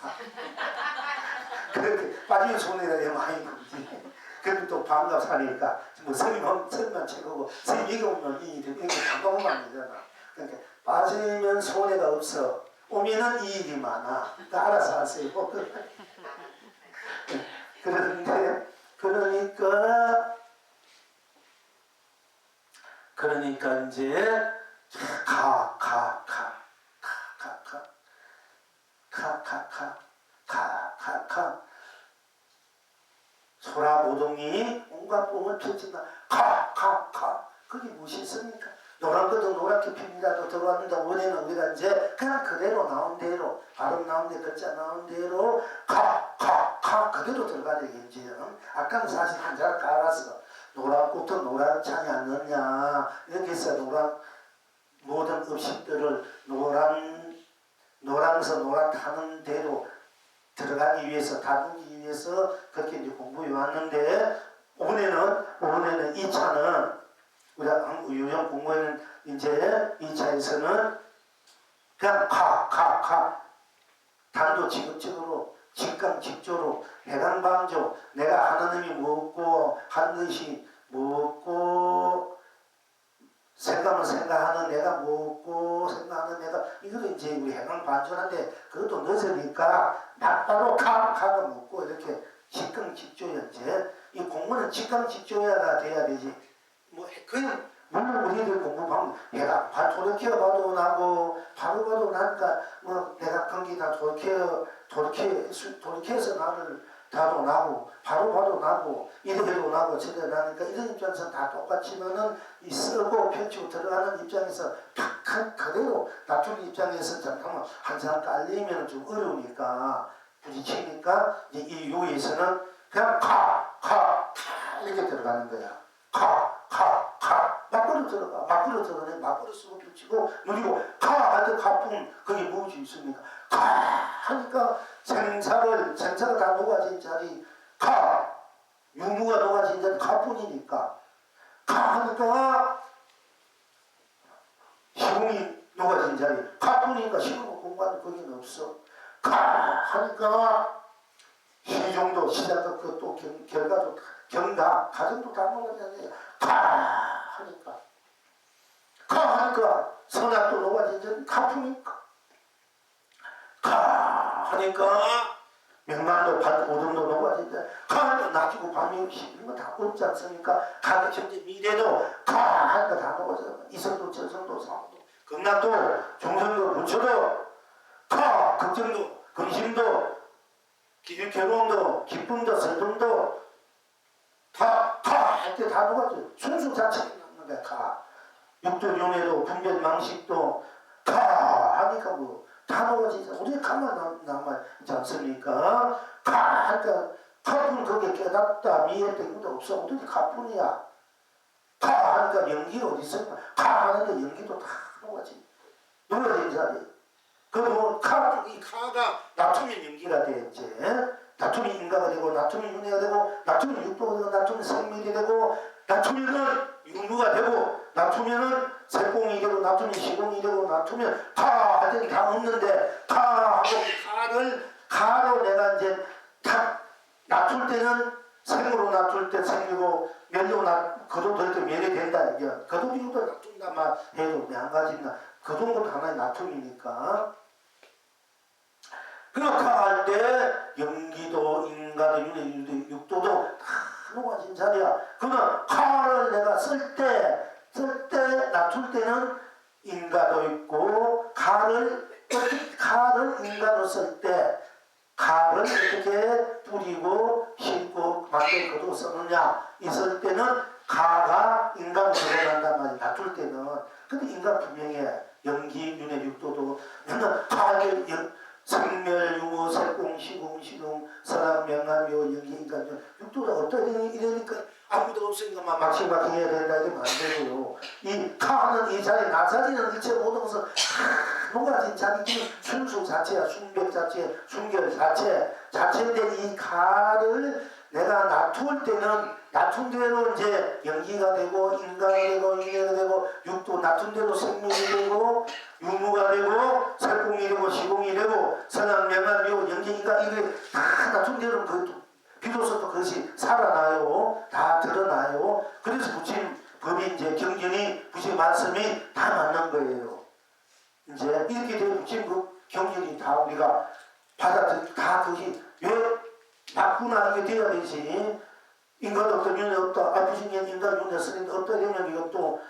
[SPEAKER 1] 그렇게 빠지면 손해가 많이 보지. 그래도 또 반갑 사니까 뭐 스님만 최고고 스님 이게 오면 이익이 이렇게 반가우면 안 되잖아. 그러니까 빠지면 손해가 없어. 오미는 이익이 많아. 그러니까 알아서 하세요. 그런데 그러니까 이제 소라고동이 온갖 뽕을 펼친다. 그게 무엇이 있습니까? 노란 것도 노랗게 핍니다도 들어왔는데 원에는 우리가 이제 그냥 그대로 나온 대로 발음 나온 대 글자 나온 대로 그대로 들어가야 되겠지. 아까는 사실 한자를 깔아서 노랗고도 노랗지 않느냐 이렇게 해서 노란 모든 음식들을 노란서 노랗다는 대로 들어가기 위해서 다루기 위해서 그렇게 이제 공부해 왔는데 오늘은 2차는 우리가 유형 공부에는 이제 2차에서는 그냥 단도 지극적으로 직강직조로 해강방조 내가 하나님이 무엇고 한 것이 무엇고 생각은 생각하는 내가 무엇고 생각하는 내가 이것도 이제 우리 해강반조인데 그것도 늦으니까 바로 카가 묻고 이렇게 직강직조야 이제 이 공부는 직강직조야가 돼야 되지. 뭐 그냥 물론 우리들 공부하면 내가 돌이켜봐도 나고 바로 봐도 나니까 뭐 내가 관계 다 돌이켜서 나를 다도 나고 바로 봐도 나고 이래도 나고 저래 나니까 이런 입장에서 다 똑같지만은 이 쓰고 펼치고 들어가는 입장에서 탁 그대로 다투는 입장에서 잠깐만 한 사람 깔리면 좀 어려우니까 부딪히니까 이제 이 요에서는 그냥 이렇게 들어가는 거야. 밖으로 들어가. 밖으로 들어가네. 밖으로 쓰고 펼치고 누리고 할 때 가뿐 그게 무엇이 있습니까? 하니까 생사가 다 녹아진 자리 유무가 녹아진 자리 가뿐이니까 하니까 시공이 녹아진 자리 가뿐이니까 시공 공간도 거기는 없어. 하니까 시종도 시작과 또 결과도 경다 가정도 다 녹아진 자리 하니까 선악도 녹아진 자리 가뿐이니까 하니까 명만도 오름도 녹아진 자리 하니까 낮이고 밤이 없이 이런 거 다 없지 않습니까? 가격 현재 미래도 하니까 다 녹아져. 이성도 저성도 상도 극락도 중성도 부처도 극정도 근심도 괴로움도 기쁨도 슬픔도 할 때 다 녹아져. 순수 자체가 남는 거야. 육도 용해도 분별 망식도 하니까 뭐 다 녹아지지. 우리 가만 남아있지 않습니까? 하니까 가뿐 거기에 깨닫다 미했다 이것도 없어. 우리 가뿐이야. 하니까 연기가 어디 있어? 하는데 연기도 다 녹아지. 녹아진 자리. 그리고 이 카가 나트륨 연기가 되었지. 나트륨이 인가가 되고 나트륨이 윤회가 되고 나트륨이 육도가 되고 나트륨이 생밀이 되고 나트륨은 육무가 되고 나트륨은 색공이 되고 나트륨이 시공이 되고 나트륨은 하더니 다 없는데 하고 가로 내가 이제 다 놔둘 때는 생으로 놔둘 때 생이고 멸로 거둬들 때 멸이 된다. 이게 거둬들이도 놔둔다만 해도 한 가지나 그 정도도 하나의 나툼이니까. 그렇게 할 때 연기도 인가도 윤회도 육도도 다 녹아진 자리야. 그러면 칼을 내가 쓸 때 놔둘 때는 인가도 있고 칼을 인가로 쓸 때 칼을 어떻게 뿌리고 싣고 밖에 거두고 쓰느냐 있을 때는 가가 인가로 들어간단 말이야. 놔둘 때는. 근데 인가 분명해. 연기 윤회 육도도 파괴 생멸, 유무, 색공, 시공, 선악, 명암, 묘, 연기, 인간, 육도가 어떻게 이러니까 아무도 없으니까 막심막히 해야 된다 이러면 안 되고요. 이 카는 이 자리, 나 자리는 일체 모든 것은 녹아진 자리는 순수 자체야. 순백 자체, 순결 자체인데 이 카를 내가 놔둘 때는 놔둔 대로 이제 연기가 되고 인간이 되고 인내가 되고 육도 놔둔 대로 생명이 되고 유무가 되고 살공이 되고 시공이 되고 선한 명한 묘 연기가 이게 다 놔둔 대로 그것도 비로소 또 그것이 살아나요. 다 드러나요. 그래서 부처님 법이 이제 경전이 부처님 말씀이 다 맞는 거예요. 이제 이렇게 되면 부처님 그 경전이 다 우리가 받아들이 다 그것이 왜 맞구나 이게 돼야 되지. 인간 어떤 면이 없다. 부처님 인간 눈에 쓰는데 어떤 면이 이건 또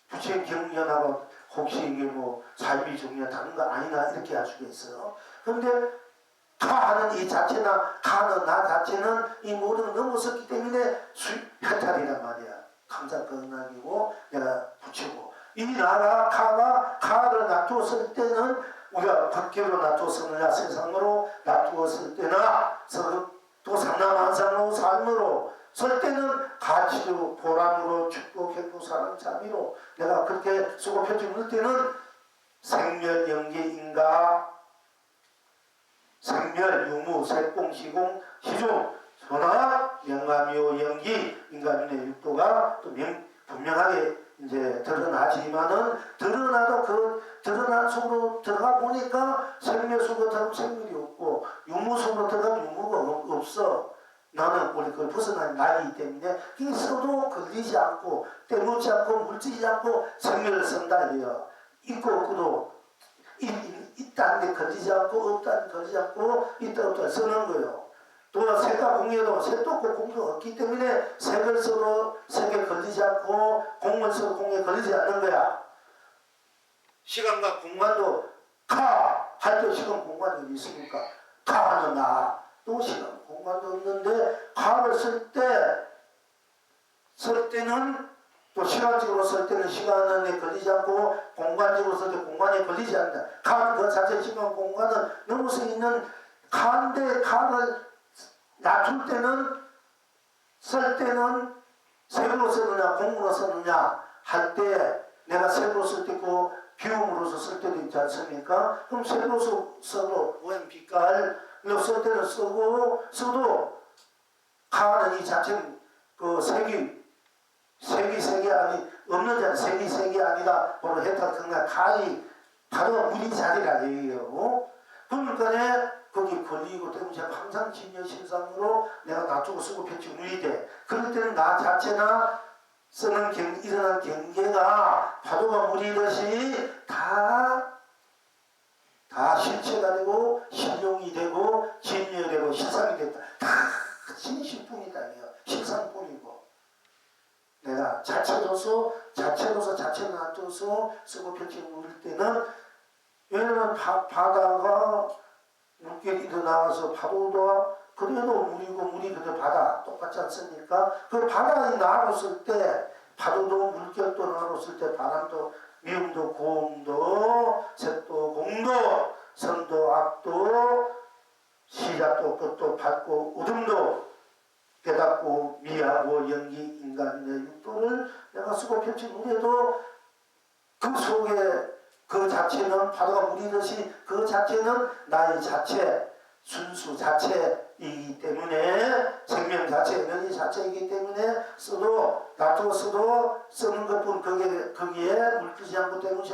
[SPEAKER 1] 부처님 경전하고 혹시 이게 뭐 삶이 종류가 다른 거 아니나 이렇게 할 수가 있어요. 그런데 가하는 이 자체나 가는 나 자체는 이 모든 걸 넘어섰기 때문에 해탈이란 말이야. 감사건락이고 내가 붙이고 이 나가 가가 가를 놔두었을 때는 우리가 밖으로 놔두었느냐 세상으로 놔두었을 때나 또 상남한상으로 삶으로 설 때는 가치로 보람으로 축복 행복 사랑 자비로 내가 그렇게 쓰고 펼쳐 물 때는 생멸 영계 인가 생멸, 유무, 색공, 시공, 시종, 소나, 명감이요, 연기, 인간의 육도가 또 분명하게 이제 드러나지만은 드러나도 그 드러난 속으로 들어가 보니까 생멸 속으로 들어가면 생멸이 없고 유무 속으로 들어가면 유무가 없어. 나는 우리 그걸 벗어난 날이기 때문에 이 써도 걸리지 않고 때묻지 않고 물지지 않고 생멸을 쓴다 이래요. 있고 없고도 있다는데 걸리지 않고 없다는데 걸리지 않고 있다 없다 쓰는 거예요. 또 색과 공예도 색도 없고 공도 없기 때문에 색을 써도 색에 걸리지 않고 공을 써도 공에 걸리지 않는 거야. 시간과 공간도 가! 할 때 시간 공간이 어디 있습니까? 가는 나. 또 시간 공간도 없는데 가를 쓸 때는 또 시간적으로 쓸 때는 시간에 걸리지 않고 공간적으로 쓸 때 공간에 걸리지 않는다. 가는 그 자체 시간 공간은 넘어서 있는 가인데 가를 놔둘 때는 쓸 때는 색으로 쓰느냐 공으로 쓰느냐 할 때 내가 색으로 쓸 때 있고 비움으로서 쓸 때도 있지 않습니까? 그럼 색으로 써도 모양 빛깔로 쓸 때는 써도 가는 이 자체는 그 색이 아니 없는 자는 색이 아니라 바로 해탈증나 가이 바로 물이 자리라 얘기해요. 그러니까 거기 걸리고 때문에 항상 진여신상으로 내가 놔두고 쓰고 펼치 물이 돼. 그럴 때는 나 자체나 쓰는 일어난 경계가 파도가 물이듯이 다 실체가 되고 신용이 되고 진여되고 실상이 됐다. 다 진실뿐이다. 실상뿐이고 내가 자체로서 놔둬서 쓰고 펼치고 물 때는 왜냐면 바다가 물길이 일어나와서 파도도 그래도 물이 그대로 바다 똑같지 않습니까? 그 바다에 나왔을 때 파도도 물결도 나왔을 때 바람도 미움도 고음도 색도 공도 선도 악도 시작도 끝도 밝고 어둠도 깨닫고 미하고 연기 인간의 육도를 내가 쓰고 펼친 물에도 그 속에 그 자체는 파도가 물이듯이 그 자체는 나의 자체 순수 자체이기 때문에 생명 자체 에너지 자체이기 때문에 써도 놔두고 써도 쓰는 것뿐 거기에 물들지 않고 때묻지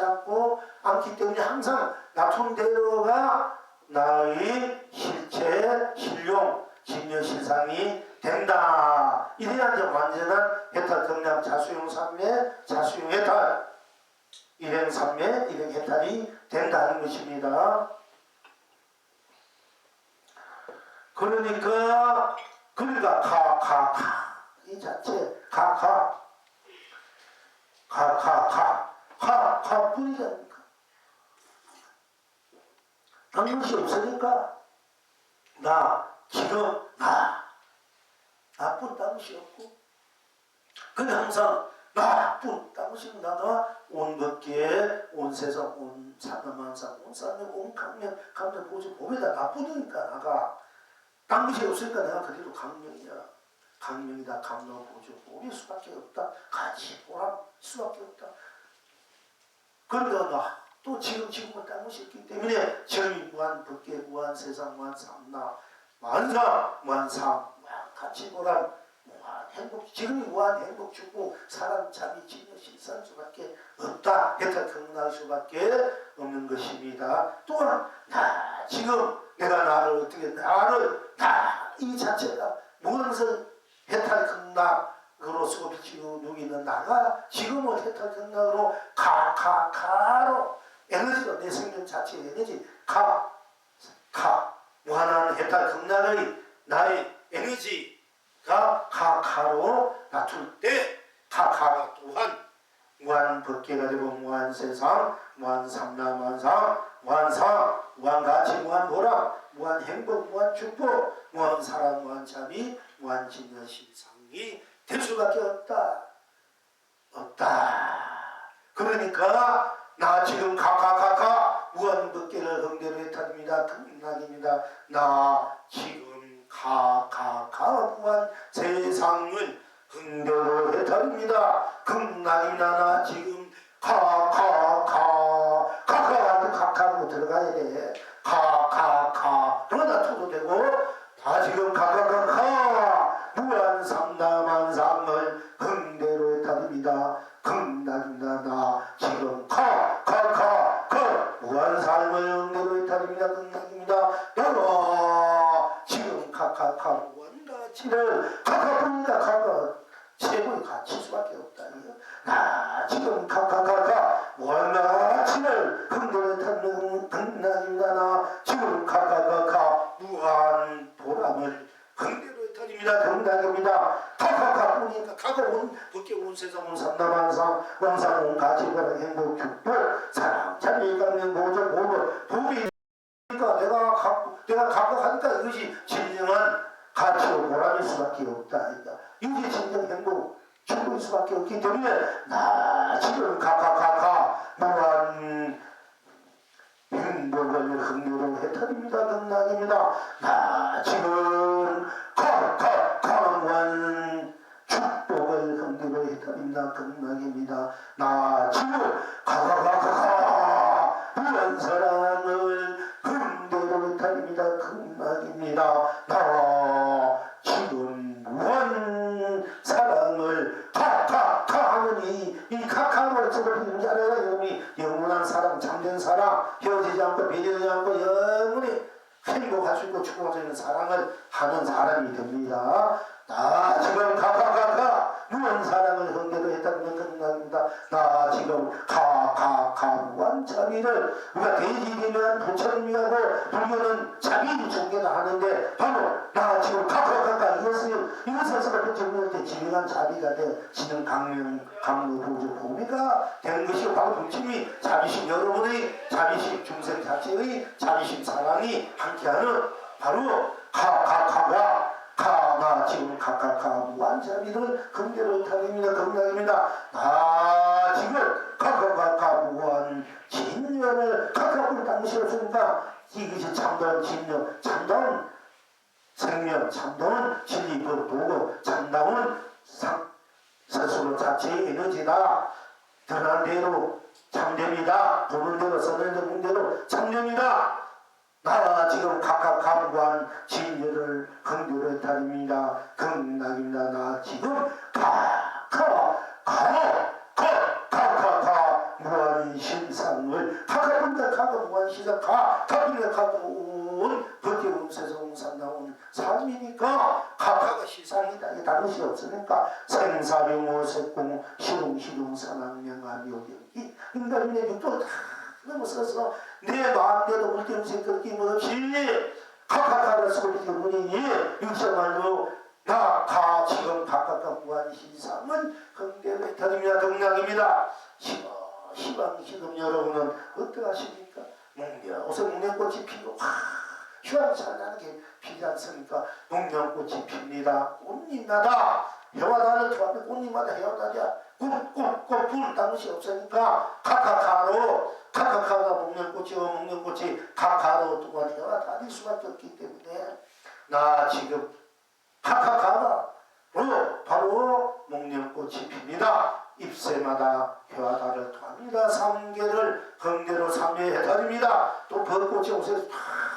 [SPEAKER 1] 않기 때문에 항상 놔둔 대로가 나의 실체 실용 진여실상이 된다. 이래야 이제 완전한 해탈 경량 자수용 삼매 자수용 해탈 일행 삼매 일행 해탈이 된다는 것입니다. 그러니까 이 자체 뿐이라니까. 딴 것이 없으니까 지금 나뿐 딴 것이 없고 근데 항상 나뿐 딴 것이 나가 온 법계 온 세상 온 사람만상 온 사람의 온 강명 감정 보지 보배다 나뿐이니까 나가 딴 것이 없으니까 내가 그래도 강명이다 감명 보지 보일 수밖에 없다 같이 보람 수밖에 없다. 그러니까 또 지금은 딴 것이 없기 때문에 정의 무한 법계 무한 세상 무한 삼나 만사 무한 삶 같이 보람 무한 행복, 지금이 무한 행복 주고 사람 참이 진여 실산 수밖에 없다. 해탈 경락할 수밖에 없는 것입니다. 또한 나 지금 내가 나를 어떻게 나를 나 이 자체가 모든 것을 해탈 경락으로서 비치고 누기는 나가 지금은 해탈 경락으로 가로 에너지로 내 생명 자체의 에너지 무한한 해탈 경락의 나의 에너지가 가로 낮출 때 가가 또한 무한 법계가 되고 무한 세상, 무한 삼라만상, 무한 상, 무한 가치, 무한 보람, 무한 행복, 무한 축복, 무한 사랑, 무한 자비, 무한 진여 실상이 될 수밖에 없다. 그러니까 나 지금 무한 법계를 흥대로 해탈입니다. 극락입니다. 나 지금 무한 세상을 흥대로 해탈입니다. 극락입니다. 나 지금 각하로 들어가야 돼. 그러나 투도 되고 다 지금 무한 삼라만상을 흥대로 해탈입니다. 극락입니다. 나 지금 무한 삶을 흥대로 해탈입니다. 극락입니다. 나 지금 무한 가치를 최고의 가치 수밖에 없다. 나 지금 무한 가치를 흥대로 해탈입니다. 극락입니다. 나 지금 무한 보람을 흥대로 해탈입니다. 극락입니다. 온 밖에 온 세상 온 삼라만상 원상 온 가치 보람 행복 축복 사랑 자비 강명 보존 복이 내가 각각하니까 이것이 진정한 가치로 보람일 수밖에 없다. 이게 진정 행복 축복일 수밖에 없기 때문에 나 지금 무한 행복을 흥미로 해탈입니다. 극락입니다. 나 지금 무한 축복을 흥미로 해탈입니다. 극락입니다. 나 지금 무한 사랑을 흥미로 해탈입니다. 극락입니다. 나 지금 무한 사랑을 하는 이 카카로 저걸 알아야 여러분이 영원한 사랑, 참된 사랑, 헤어지지 않고 배려하지 않고 영원히 행복할 수 있고 축복할 수 있는 사랑을 하는 사람이 됩니다. 나 지금 무한 사랑을 흥대로 했다는 생각입니다. 나 지금 무한 자비를 우리가 대지리면 부처를 위하고 불교는 자비 종교를 하는데 바로 나 지금 이것에서 부처님을 때 진정한 자비가 돼 진정 강로 보조 보미가 된 것이 바로 부처님이 자비심 여러분의 자비심 중생 자체의 자비심 사랑이 함께하는 바로 나 지금 무한 자비를 긍대로 타입니다. 극락입니다. 나 지금 무한 진년을 각각을 당시였으니까 이것이 참다운 진년, 참다운 생명, 참다운 진리, 도구, 참다운 스스로 자체의 에너지다. 드러난 대로 참됩니다. 보는 대로 써는 대로 참됩니다. 나 지금 무한 진리를 긍대로 해탈입니다. 극락입니다. 나 지금 무한 신상을 무한 신상 온 밖에 온 세상 산 나온 삶이니까 각하가 시상이다. 이게 다른 것이 없으니까 생사명호 색공 시둥 산악명하묘경이 인간의 육도 다 넘어서서 내 마음대로 물결새 꺾임 없이 각하를 쓰고 있는 분이니 육성말로 나 지금 무한 신상은 긍대로 해탈입니다. 극락입니다. 시방 여러분은 어떠하십니까? 우선 목련꽃이 피고 휘황찬란하게 피지 않습니까? 목련꽃이 핍니다. 꽃잎마다 해와다를 토하는데 꽃잎마다 해와다냐 꽃 부를 당시 없으니까 각하로 목련꽃이 각하로 또한 해와다닐 수밖에 없기 때문에 나 지금 바로 목련꽃이 핍니다. 잎새마다 해와다를 토합니다. 삼계를 흥대로 삼매해달입니다. 또 벚꽃이 옷에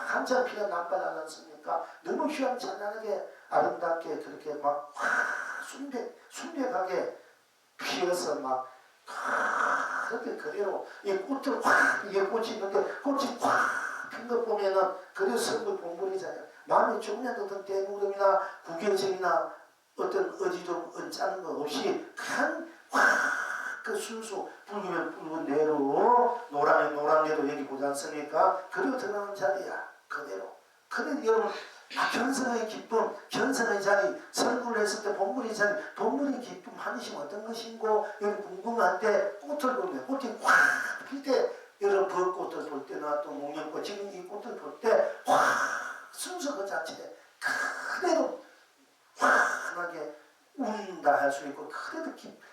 [SPEAKER 1] 한참 피가 남발하지 않습니까? 너무 휘황찬란하게 아름답게 노랗게 그렇게 막 순백하게 피어서 막 그렇게 그대로 이 꽃을 확 이게 꽃이 있는데 꽃이 확 핀 거 보면은 그래서 성불 본물이잖아요. 마음이 조금이라도 어떤 대무름이나 구겨짐이나 어떤 어지럼 언짢은 거 없이 그냥 확그 순수 붉으면 붉은 대로 노란면 노란 대로 여기 보지 않습니까? 그리고 들어가는 자리야 그대로. 그런데 여러분 견성의 기쁨, 견성의 자리, 성불을 했을 때 본물의 자리, 본물의 기쁨 하나씩 어떤 것인고 여러분 궁금한데 꽃을 보면 꽃이 확 필 때 여러분 벚꽃을 볼 때나 또 목련꽃 지금 이 꽃을 볼 때 확 순서 그 자체에 그대로 환하게 운다 할 수 있고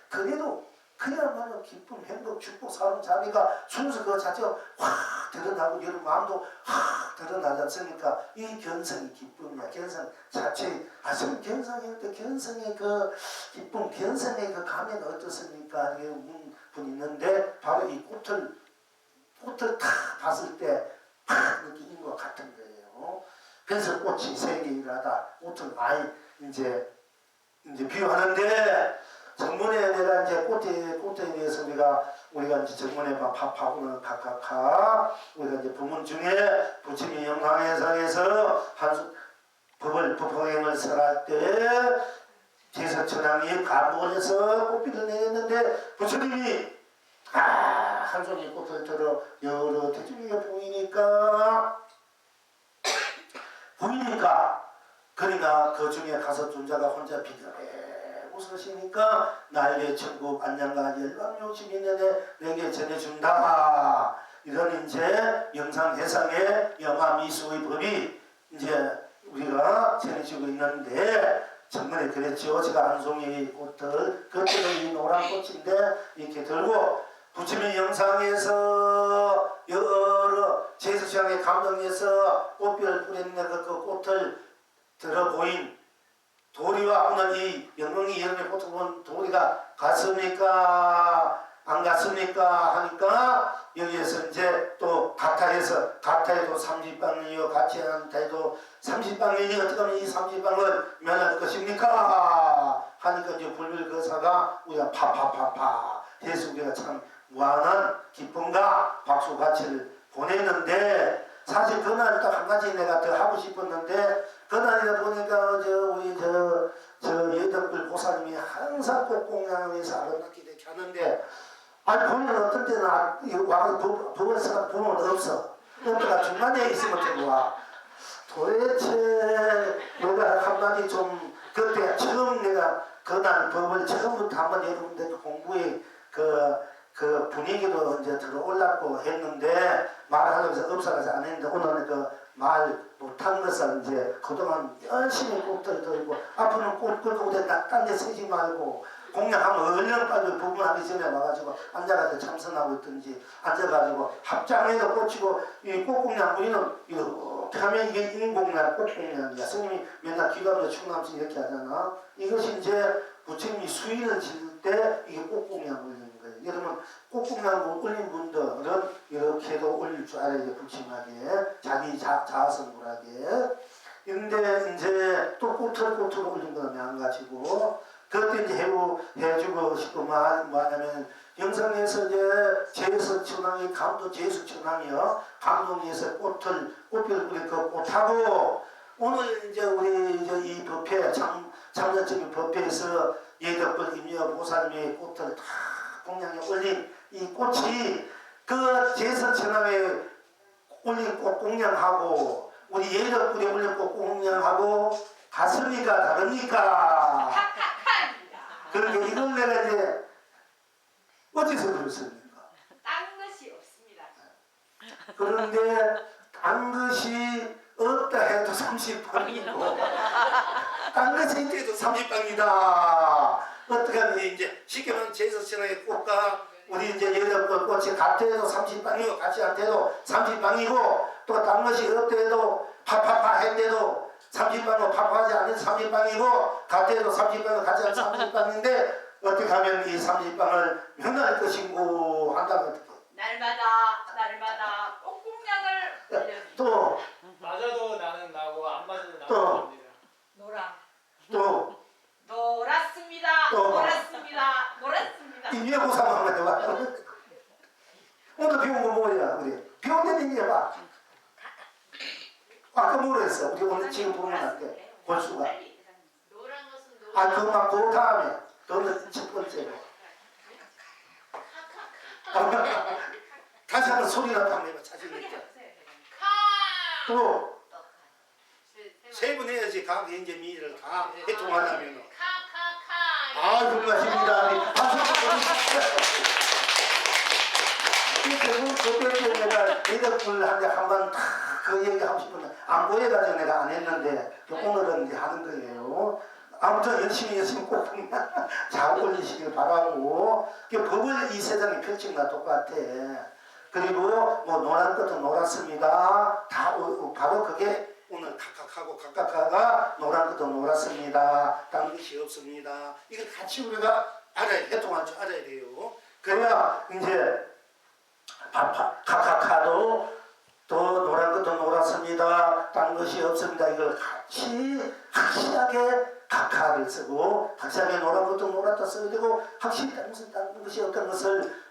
[SPEAKER 1] 그래도 그야말로 기쁨, 행복, 축복, 사랑, 자비가 순서 그 자체가 확 드러나고 여러분 마음도 확 드러나지 않습니까? 이 견성이 기쁨이야. 견성 자체 아시는 견성일 때 견성의 그 기쁨, 견성의 그 감회는 어떻습니까? 이게 분이 있는데 바로 이 꽃을 탁 봤을 때 팍 느끼는 것 같은 거예요. 그래서 꽃이 세계일하다. 꽃을 많이 이제 비유하는데 정문에 내가 이제 꽃에 대해서 우리가 이제 정문에 밥하고는 각각 우리가 이제 부문 중에 부처님 영광회상에서 법화행을 설할 때 제석천왕이 감독을 해서 꽃비를 내렸는데 부처님이 한 송이 꽃을 들어 여러 대중에게 보이니까 그러니까 그 중에 가서 존자가 혼자 비결해 웃으시니까 나에게 천국 안장과 열방욕심이 있는데 내게 전해준다. 이런 이제 영상해상의 영화미수의 법이 이제 우리가 전해지고 있는데 정말에 그랬죠. 제가 한 송이 꽃들 그때는 이 노란 꽃인데 이렇게 들고 부처님 영상에서 여러 제수시장의 감동에서 꽃비를 뿌렸는 그 꽃을 들어 보인 도리와 오늘 이 영광이 여름의 꽃을 본 도리가 같습니까? 안 같습니까? 하니까 여기에서 이제 또 가타에도 삼십방이요 같이 한타에도 삼십방이니 어떻게 하면 이 삼십방을 면할 것입니까? 하니까 이제 불불거사가 우리가 파파파파 해서 우리가 참 무한한 기쁨과 박수같이를 보냈는데 사실 그날 딱 한 가지 내가 더 하고 싶었는데 그날이다 보니까 우리 여덕불 보살님이 항상 꽃공양에서 아름답게 이렇게 하는데 아니 보면 어떤 때는 와서 부을 사람 보면 없어. 없다가 중간에 있으면 되고 와. 도대체 내가 한마디 좀 그때 처음 내가 그날 법을 처음부터 한번 여러분들 공부에 그 분위기도 이제 들어올랐고 했는데 말하면서 없어가지 안 했는데 오늘은 그 말 못한 것을 이제 그동안 열심히 꽃들 들고 앞으로는 꽃 끌고 딴 데 서지 말고 공략하면 얼른 빨리 부분하기 전에 와가지고 앉아가지고 참선하고 있든지 앉아가지고 합장에도 꽂히고 이 꽃공략 우리는 이렇게 하면 이게 인공략 꽃공략이야. 스님이 맨날 기도하면서 충남시 이렇게 하잖아. 이것이 이제 부처님이 수인을 지을 때 이게 꽃공략을 올리는 거예요. 여러분 꽃공략을 올린 분들은 이렇게도 올릴 줄 알아야 돼. 불침하게 자기 자아성불하게. 근데 이제 또 꽃을 올린 거는 안 가지고 그것도 이제 해주고 싶고 뭐하냐면 영상에서 이제 제수천왕이 감도 제수천왕이요 감동에서 꽃비를 뿌린 그 꽃하고 오늘 이제 우리 이 법회 참전적인 법회에서 예덕불 임여 보살님의 꽃을 다 공양에 올린 이 꽃이 그 제수천왕에 올린 꽃 공양하고 우리 예덕불에 올린 꽃 공양하고 같습니까? 다릅니까? 그런데 이걸 내가 이제 어디서 들었습니까?
[SPEAKER 2] 딴 것이 없습니다.
[SPEAKER 1] 그런데 딴 것이 없다 해도 30방이고 딴 것이 있대도 30방이다. 어떻게 하면 이제 쉽게 말하면 제수천왕의 꽃과 우리 이제 여덟 꽃이 같아도 30방이고 같이 한테도 30방이고 또 딴 것이 없다 해도 파파파 했대도 30방은 파파하지 않는 30방이고 같아도 30방은 같이 하는 30방인데 어떻게 하면 이 30방을 면할 것인고 한다면 어떻게
[SPEAKER 2] 날마다 꽃공양을
[SPEAKER 1] 또
[SPEAKER 3] 맞아도 나는 나고 안 맞아도 나는
[SPEAKER 1] 또.
[SPEAKER 3] 납니다.
[SPEAKER 2] 노랑
[SPEAKER 1] 또
[SPEAKER 2] 놀았습니다.
[SPEAKER 1] 또.
[SPEAKER 2] 놀았습니다. 놀았습니다.
[SPEAKER 1] 임예고사 한번 해봐. 오늘 배운 거 뭐야 우리? 배운 데 얘기해봐. 아까 뭐라 했어? 우리 오늘 지금 보면 안 돼. 골수가.
[SPEAKER 2] 노란 것은
[SPEAKER 1] 그만 그 다음에 너는 첫 번째로. 다시 한번 소리라도 한번 해봐. 자신 있게. 또 세 번 해야지 각 이제 미를 다 해통하려면. 아, 고맙습니다. 결국 그때 내가 리더풀 한번 그 얘기 하고 싶은데 안 보여가지고 내가 안 했는데 오늘은 이제 하는 거예요. 아무튼 열심히 꼭 잘 올리시길 바라고. 법을 이 세상에 펼친과 똑같아. 그리고 뭐 노란 것도 놀았습니다. 다 바로 그게 오늘 각각하가 노란 것도 놀았습니다. 딴 것이 없습니다. 이걸 같이 우리가 알아야 해동할 줄 알아야 돼요. 그래야 이제 각각하도 또 노란 것도 놀았습니다. 딴 것이 없습니다. 이걸 같이 확실하게 각하를 쓰고 확실하게 노란 것도 놀았다 써야 되고 확실히 무슨 딴 것이 어떤 것을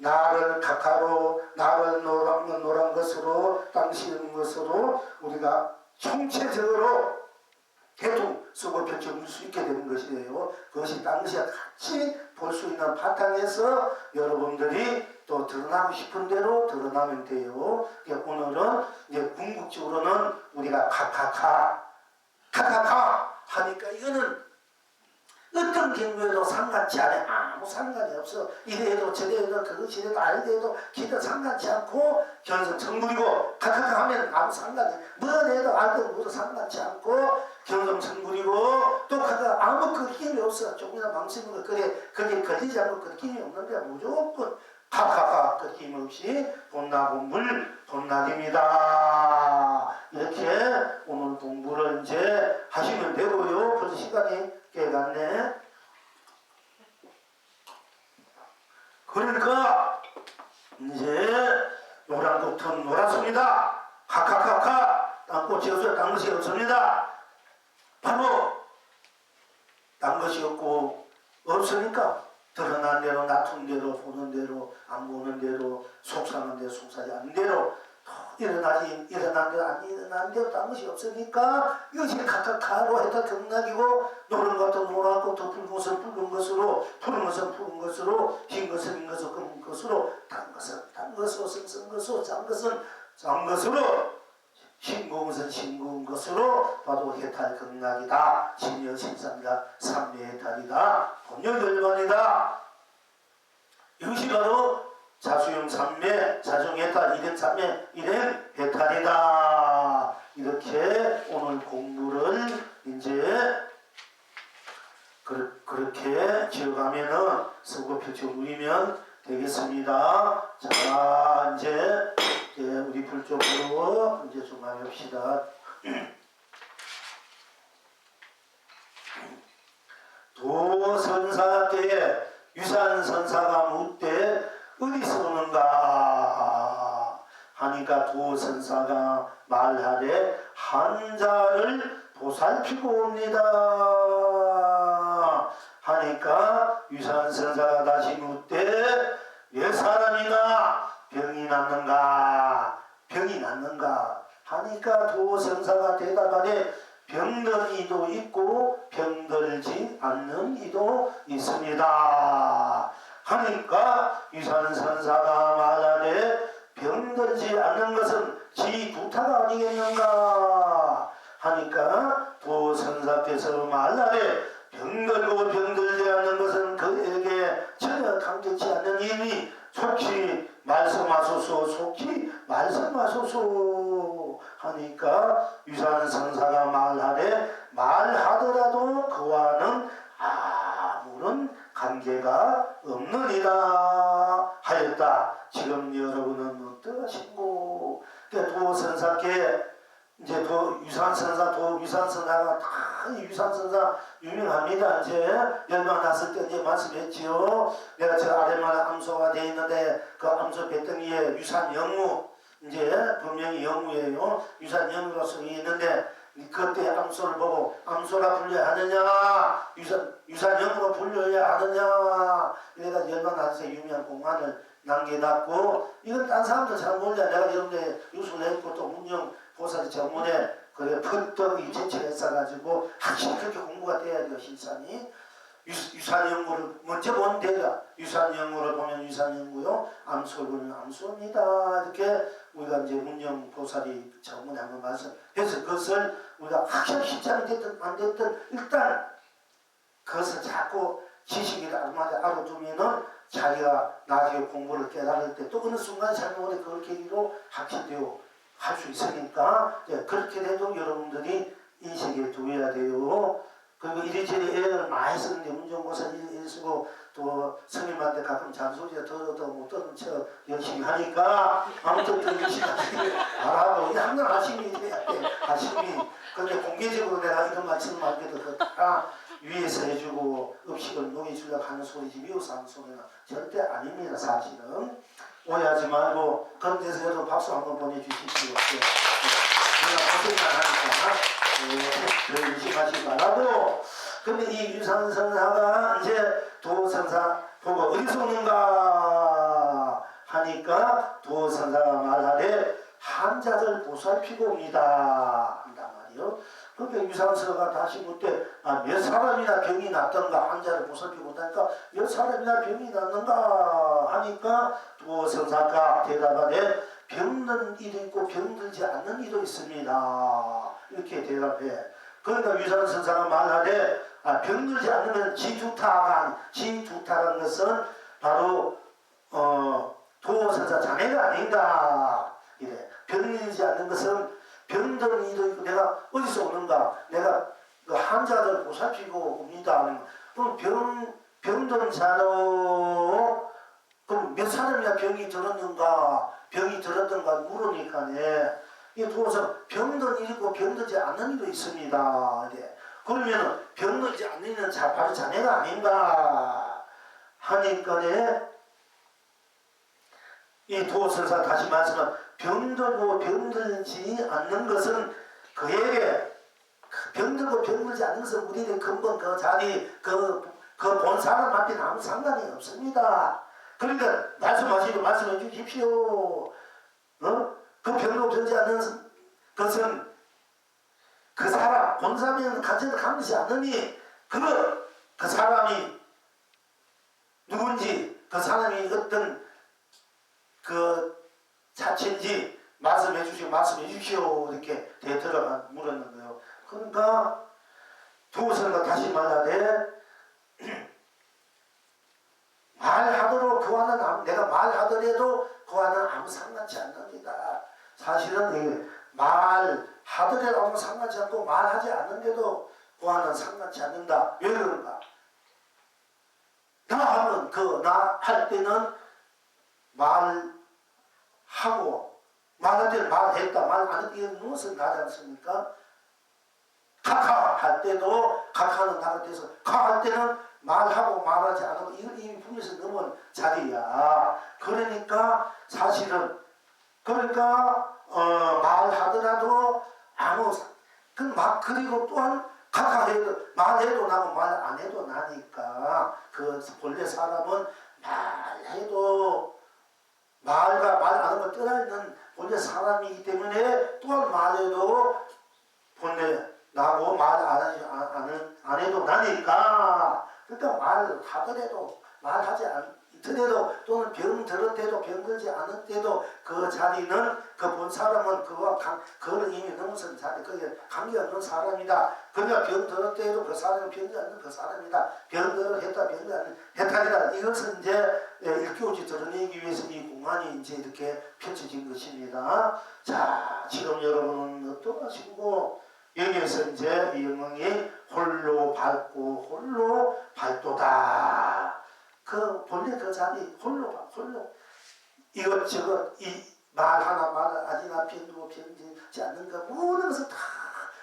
[SPEAKER 1] 나를 각하로 나를 노란 것으로 당시는 것으로 우리가 총체적으로 대통 쓰고 펼쳐볼 수 있게 되는 것이에요. 그것이 당시에 같이 볼 수 있는 바탕에서 여러분들이 또 드러나고 싶은 대로 드러나면 돼요. 오늘은 이제 궁극적으로는 우리가 각각하 하니까 이거는 어떤 경우에도 상관치 않아. 아무 상관이 없어. 이래도 저래도 그것이 래도 아니래도 기도 상관치 않고 견성천불이고 각각하면 아무 상관이 뭐래도 알도 모두 상관치 않고 견성천불이고 또 각각 아무 그 힘이 없어. 조금이나 망치는 거 그게 걸리지 않고 그 힘이 없는데 무조건 각각 그 힘없이 본나본불 본나입니다. 이렇게 오늘 공부를 이제 하시면 되고요. 벌써 시간이 깨갔네. 그러니까 이제 노란 꽃은 놀았습니다. 각각 딴 꽃이 없어요. 딴 것이 없습니다. 바로 딴 것이 없으니까 드러난 대로 나쁜 대로 보는 대로 안 보는 대로 속상한 대로 속상하지 않은 대로 일어난 대로 안 일어난 대로 딴 것이 없으니까 이것이 각각하로 해서 경락이고 노란 것도 노란 것도 붉은 것은 붉은 것으로 푸른 것은 푸른 것으로 흰 것은 흰 것으로 검은 것으로 단 것은 단 것으로 생선 것으로 짠 것은 짠 것으로 싱거운 것은 싱거운 것으로 봐도 해탈 경락이다. 신여 신삼이다. 삼매해탈이다. 법령열반이다. 이것이 바로 자수용 삼매, 자중해탈, 일행삼매, 일행해탈이다. 이렇게 오늘 공부를 이제 그렇게 지어가면은 쓰고 펼쳐 누리면 되겠습니다. 자, 이제 우리 불쪽으로 이제 좀 해봅시다. 도선사 때에 유산선사가 묻되 어디서 오는가 하니까 도선사가 말하되 한자를 보살피고 옵니다 하니까 유산선사가 다시 묻되 몇 사람이나 병이 낫는가 하니까 도선사가 대답하되 병든 이도 있고 병들지 않는 이도 있습니다 하니까 유산선사가 말하되 병들지 않는 것은 지 부타가 아니겠는가 하니까 도선사께서 말하되 병들고 병들지 않는 것은 그에게 전혀 감격지 않는 일이 속히 말씀하소서 하니까 유산선사가 말하되 말하더라도 그와는 아무런 관계가 없느니라 하였다. 지금 여러분은 어떠신고? 도선사께 이제 유산선사가 다 유산선사 유명합니다. 이제 열방 났을 때 이제 말씀했지요. 내가 저 아래만 암소가 되어 있는데 그 암소 배덩이에 유산영무 이제 분명히 영무예요. 유산영무로 쓰여 있는데 그때 암소를 보고 암소라 불려야 하느냐 유산형으로 불려야 하느냐 이래가 연관하면서 유명한 공안을 남겨놨고 이건 딴 사람들 잘 몰라. 내가 여러분들 유수를 했고 또 문영 보살이 전문에 그래 펀떡이 제출했어가지고 확실히 그렇게 공부가 돼야 돼요. 신상이 유산연구를 먼저 보는 데가 유산연구를 보면 유산연구요 암소를 보면 암소입니다. 이렇게 우리가 이제 문영 보살이 전문에 한번 말씀해서 그것을 우리가 확실히 신장이 됐든 안 됐든 일단 그것을 자꾸 지식을 알아두면은 자기가 나중에 공부를 깨달을 때 또 어느 순간 잘못에 그걸 계기로 확실되고 할 수 있으니까 그렇게 돼도 여러분들이 인식에 두어야 돼요. 그리고 이리저리 애를 많이 쓰는데 문정고사 일 쓰고 또 스님한테 가끔 잔소리가 들어도 못 듣는 척 열심히 하니까 아무튼 더 열심히 하시길 바라고 이게 항상 하심이 돼야 돼. 하심이. 그런데 공개적으로 내가 이런 말씀을 하기도 그다 위에서 해주고 음식을 먹여주려고 하는 소리지 미워서 하는 소리는 절대 아닙니다. 사실은. 오해하지 말고 그런 데서 여러분 박수 한번 보내주십시오. 우리가 고생만 하니까 열심히 하시기 바라고. 근데 이 유산선사가 이제 도선사 보고 어디서 오는가 하니까 도선사가 말하되 환자들 보살피고 옵니다 한단 말이요. 그러니까 유산서가 다시 묻되 몇 사람이나 병이 났던가 환자를 보살피고 온다니까 몇 사람이나 병이 났는가 하니까 도선사가 대답하되 병든 이도 있고 병들지 않는 이도 있습니다. 이렇게 대답해. 그러니까 유산선사가 말하되 병들지 않으면 지두타라는 것은 바로 도선사 자매가 아닌가 이래. 병들지 않는 것은 병든 이도 있고 내가 어디서 오는가 내가 그 환자들 보살피고 옵니다. 그럼 병든 자로 그럼 몇 사람이나 병이 들었는가 병이 들었던가 물으니까네 이 도서 병든 일이고 병들지 않는 일도 있습니다. 네. 그러면 병들지 않는 일은 바로 자네가 아닌가 하니까네 이 도선사 다시 말씀은 병들고 병들지 않는 것은 그에게 병들고 병들지 않는 것은 우리의 근본 그 자리 그 본 사람 앞에는 아무 상관이 없습니다. 그러니까 말씀해 주십시오. 그 병도 병지 않는 것은 그 사람 본 사람이 가져도 감지 않으니 그 사람이 누군지 그 사람이 어떤 그 자체인지 말씀해 주십시오 이렇게 대들어가 물었는데요. 그러니까 도선가 다시 말하되 말하더라도 그와는 내가 말하더라도 그와는 아무 상관치 않습니다. 사실은 말하더라도 아무 상관치 않고 말하지 않는데도 그와는 상관치 않는다. 왜 그런가? 나 하면 나 할 때는 말하고 말할 때는 말했다 말 안 했다 이건 무엇을 나지 않습니까? 각하 할 때도 각하는 나가 돼서 가할 때는 말하고 말하지 않고 이건 이미 분에서 넘은 자리야. 그러니까 사실은 말하더라도 아무 그리고 또한 각하해도 말해도 나고 말 안 해도 나니까 그 본래 사람은 말해도 말과 말 안 하고 떠나있는 본래 사람이기 때문에 또한 말해도 본래 나고 말 안 해도 나니까 그러니까 말하더라도 말하지 않더라도 또는 병 들을 때도 병 들지 않을 때도 그 자리는 그 본 사람은 그걸 이미 넘어선 자리 그게 관계없는 사람이다. 그러니까 병 들을 때도 그 사람은 병지 않는 그 사람이다. 병들을 했다 병지 않는 해탈이다. 이것은 이제 일교지 드러내기 위해서 이 공안이 이제 이렇게 펼쳐진 것입니다. 자 지금 여러분은 어떠하시고 여기에서 이제 이 영웅이 홀로 밝고 홀로 밝도다. 그 본래 그 자리 홀로 이것저것 이 말 하나 아니나 병들고 병들지 않는 거 모든 것을 다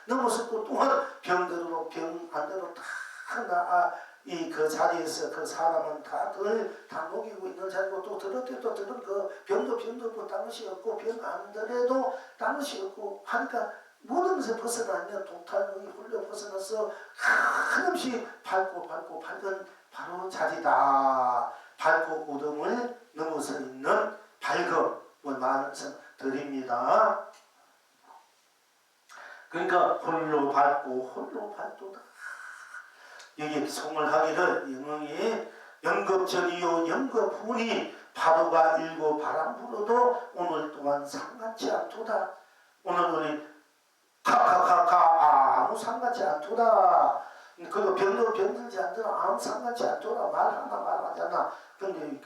[SPEAKER 1] 넘어섰고 또한 병들고 병 안 들고 다 이 그 자리에서 그 사람은 다 녹이고 있는 자리고 또 들을 때도 들은 그 병도 없고 딴 것이 없고 병 안 들어도 딴 것이 없고 하니까 모든 것에 벗어나면 독탈능이 홀려 벗어나서 한없이 밝고 밝은 바로 자리다. 밝고 어둠을 넘어서 있는 밝음을 말씀드립니다. 그러니까 홀로 밝도다. 여기 송을 하기를 영웅이 영겁전이요 영겁훈이 파도가 일고 바람 불어도 오늘 또한 상관치 않도다. 오늘 우리 카카카카 아무 상관치 않도다. 그거 병들지 않더라. 아무 상관치 않도다. 말하나 말하지 않나. 근데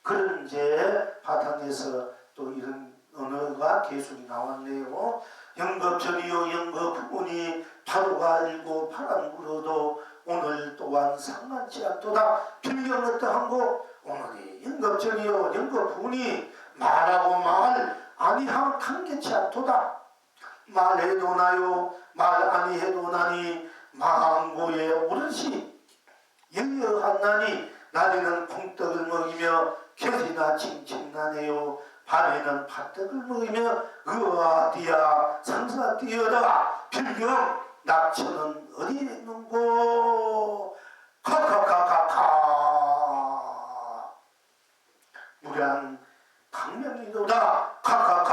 [SPEAKER 1] 그런 이제 바탕에서 또 이런 언어가 계속이 나왔네요. 영겁전이요 영겁훈이 파도가 일고 바람 불어도 오늘 또한 상관치 않도다. 필경 어떠한고 오늘이 영겁전이요 영겁훈이 말하고 말 아니함 관계치 않도다. 말해도 나요 말 아니해도 나니 망고에 오르시 영여한나니 낮에는 콩떡을 먹이며 겨지나 칭칭나네요. 밤에는 팥떡을 먹이며 의아디야 상사 뛰어라. 필경 낙천은 어디에 있는고 카카카카카 무량 강명이로다. 카카카